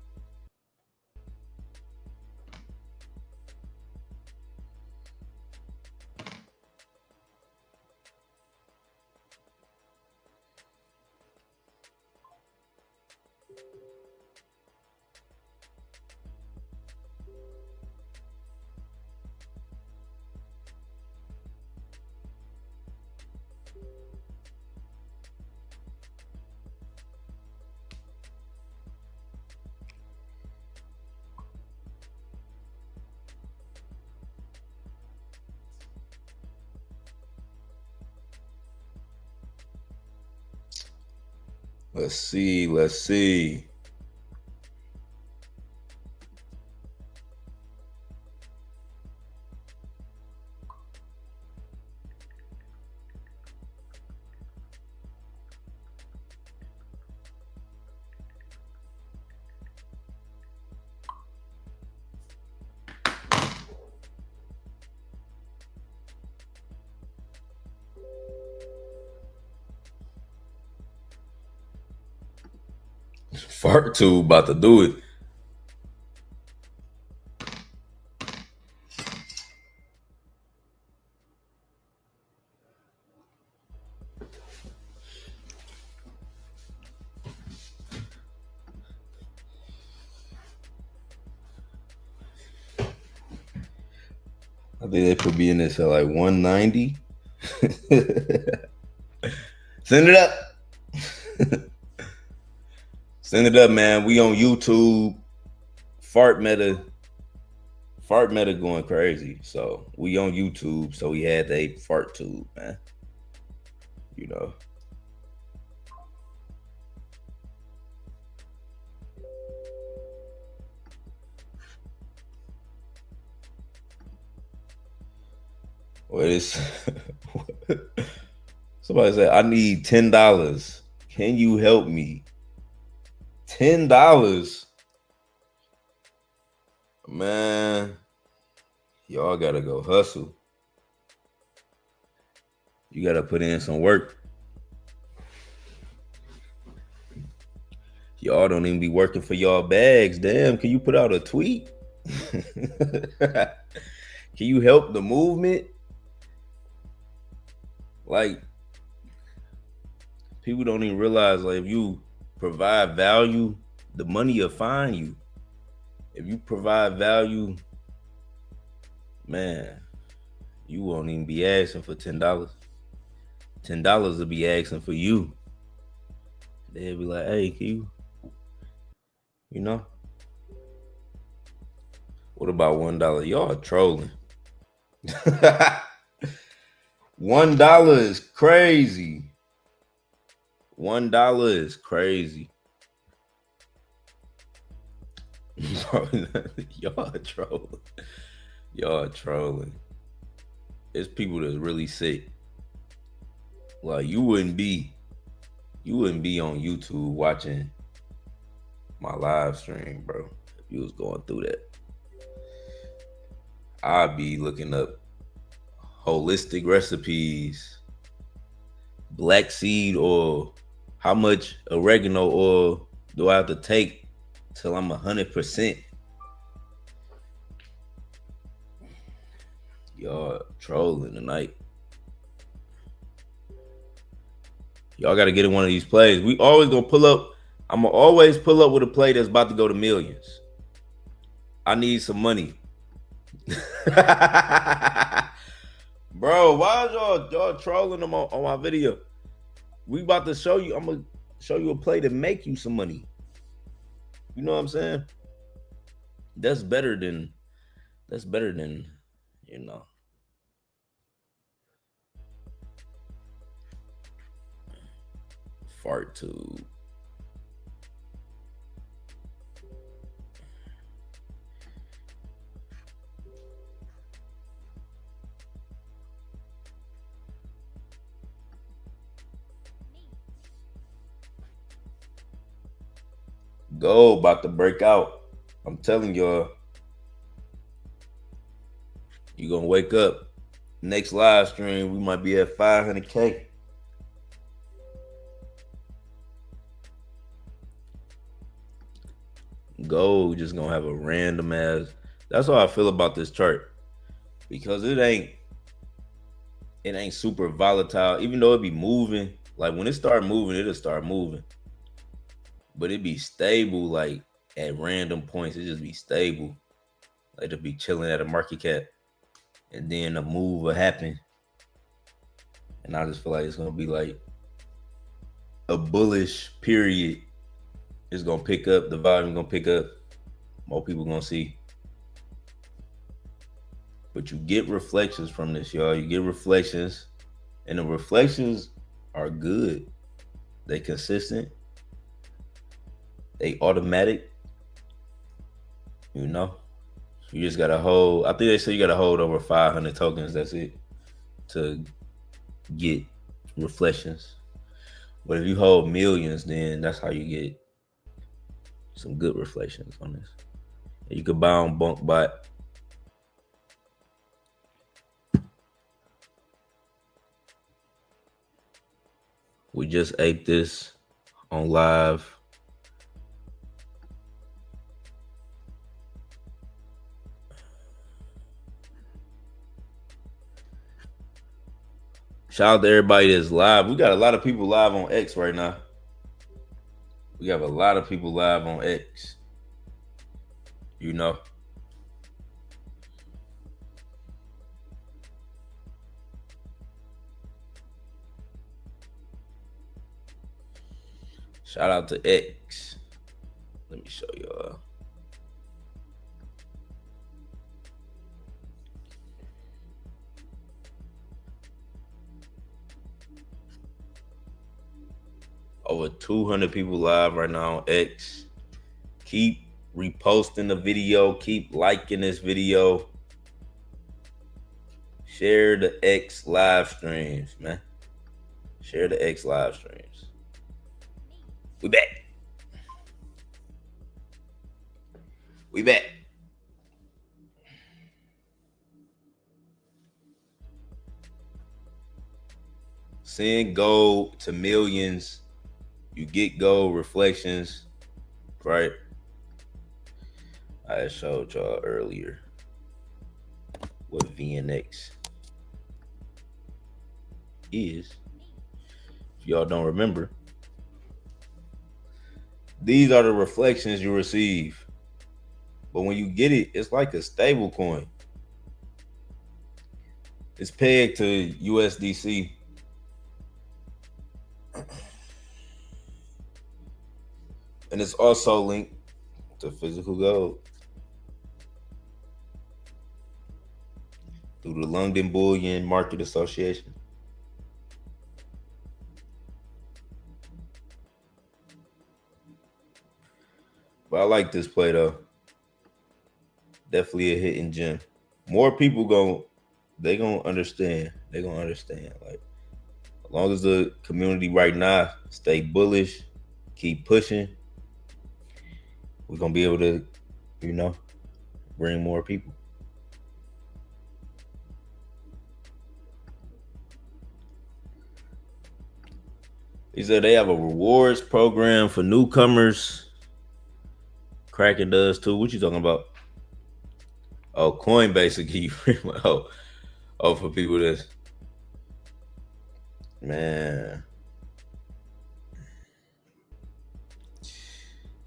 Let's see. Fart tube about to do it. I think they could be in this at like 190. Send it up. Send it up, man. We on YouTube. Fart meta going crazy. So we on YouTube. So we had a fart tube, man. You know. What is somebody said, I need $10. Can you help me? $10. Man, y'all gotta go hustle. You gotta put in some work. Y'all don't even be working for y'all bags. Damn, can you put out a tweet? Can you help the movement? Like, people don't even realize, like, if you provide value, the money will find you. If you provide value, man, you won't even be asking for $10. $10 will be asking for you. They'll be like, hey, can you know? What about $1? Y'all trolling. $1 is crazy. $1 is crazy. Y'all trolling. Y'all trolling. It's people that's really sick. Like, you wouldn't be on YouTube watching my live stream, bro, if you was going through that. I'd be looking up holistic recipes, black seed oil, how much oregano oil do I have to take till I'm 100%? Y'all trolling tonight. Y'all got to get in one of these plays. We always gonna pull up. I'm gonna always pull up with a play that's about to go to millions. I need some money. Bro, why is y'all trolling them on my video? We about to show you. I'm gonna show you a play to make you some money. You know what I'm saying? That's better than, you know. Fart tube. Gold about to break out. I'm telling y'all. You gonna wake up. Next live stream, we might be at 500K. Gold just gonna have a random ass. That's how I feel about this chart, because it ain't super volatile. Even though it be moving, like when it start moving, it'll start moving. But it be stable, like at random points. It just be stable. Like it'll be chilling at a market cap, and then a move will happen. And I just feel like it's gonna be like a bullish period. It's gonna pick up, the volume gonna pick up, more people gonna see. But you get reflections from this, y'all. You get reflections, and the reflections are good. They consistent. They automatic. You know, you just gotta hold. I think they say you gotta hold over 500 tokens. That's it to get reflections. But if you hold millions, then that's how you get some good reflections on this. And you could buy on BunkBot. We just aped this on live. Shout out to everybody that's live. We got a lot of people live on X right now. We have a lot of people live on X. You know. Shout out to X. Let me show y'all. Over 200 people live right now on X. Keep reposting the video. Keep liking this video. Share the X live streams, man. Share the X live streams. We back. We back. Send gold to millions. You get gold reflections, right? I showed y'all earlier what VNX is. If y'all don't remember, these are the reflections you receive. But when you get it, it's like a stable coin. It's pegged to USDC. And it's also linked to physical gold through the London Bullion Market Association. But I like this play though. Definitely a hidden gem. More people gonna understand. They're gonna understand. Like, as long as the community right now stay bullish, keep pushing, we're gonna be able to, bring more people. He said they have a rewards program for newcomers. Kraken does too. What you talking about? Oh, Coinbase will oh, for people that's, man,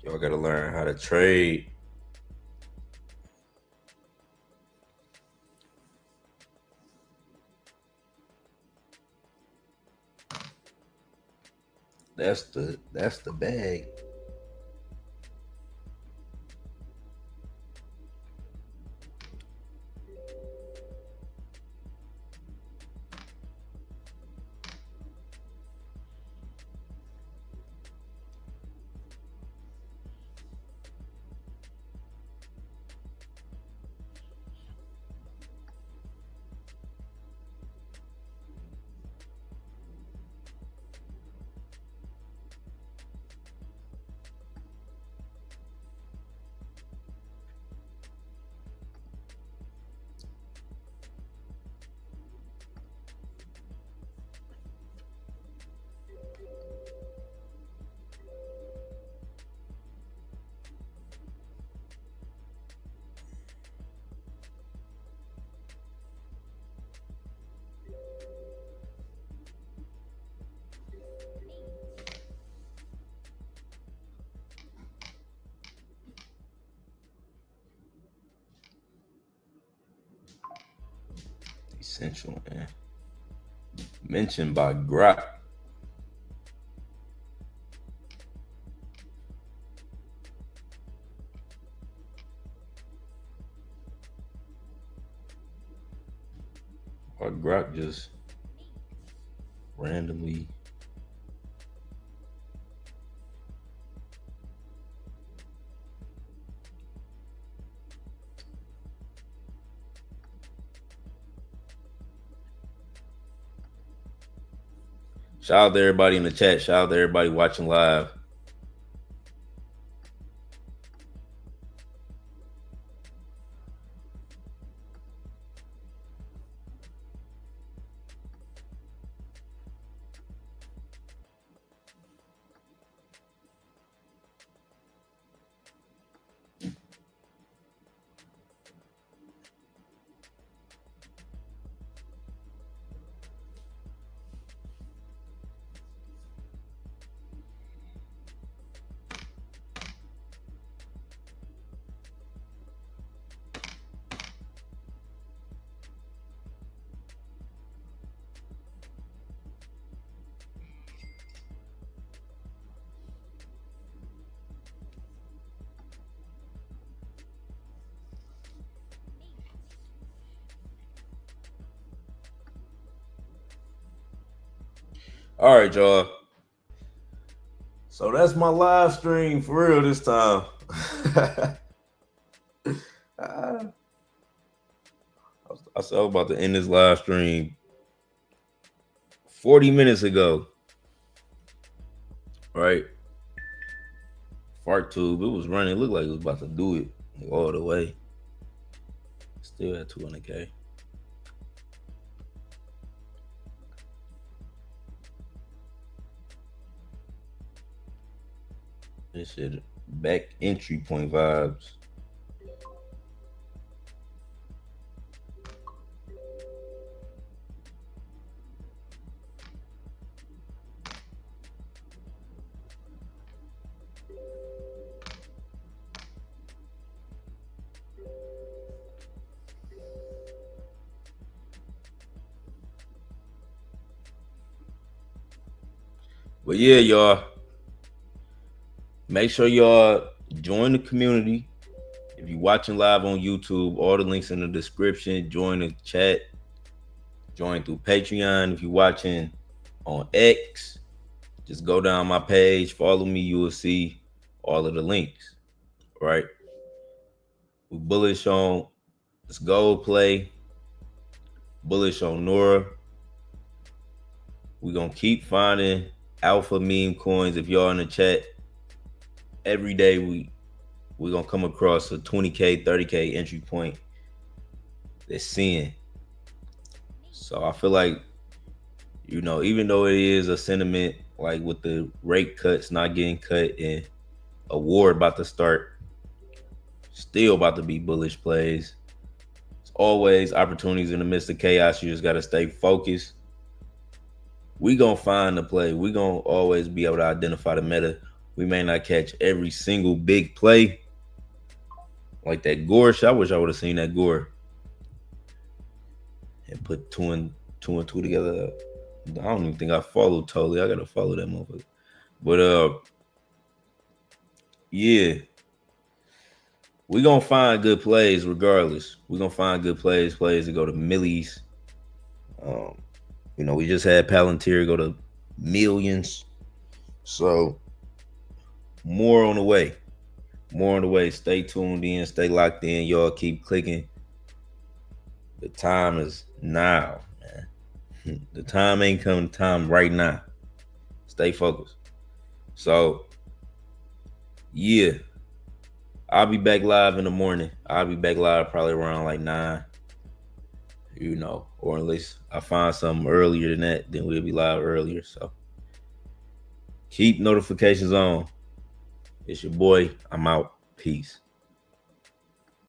y'all gotta learn how to trade. That's the bag. Essential, man. Mentioned by Grok. Or Grok just randomly shout out to everybody in the chat. Shout out to everybody watching live. All right, y'all. So that's my live stream for real this time. I said I was about to end this live stream 40 minutes ago. Right? Fart tube, it was running. It looked like it was about to do it all the way. Still at 200K. This shit back entry point vibes. But yeah, y'all, make sure y'all join the community. If you're watching live on YouTube, all the links in the description. Join the chat. Join through Patreon. If you're watching on X, just go down my page, follow me. You will see all of the links. Right? We bullish on this gold play. Bullish on NURA. We're going to keep finding alpha meme coins. If y'all in the chat, every day we're going to come across a 20K, 30K entry point that's seeing. So I feel like, you know, even though it is a sentiment, like with the rate cuts not getting cut and a war about to start, still about to be bullish plays. It's always opportunities in the midst of chaos. You just got to stay focused. We gonna find the play. We gonna always be able to identify the meta. We may not catch every single big play like that Gore shot. I wish I would have seen that Gore and put two and two together. I don't even think I followed totally. I gotta follow that motherfucker. But yeah, we gonna find good plays regardless. We gonna find good plays that go to millies. You know, we just had Palantir go to millions. So more on the way. More on the way. Stay tuned in. Stay locked in. Y'all keep clicking. The time is now, man. The time ain't coming. Time right now. Stay focused. So, yeah. I'll be back live in the morning. I'll be back live probably around like 9. You know, or at least I find something earlier than that, then we'll be live earlier. So keep notifications on. It's your boy. I'm out. Peace.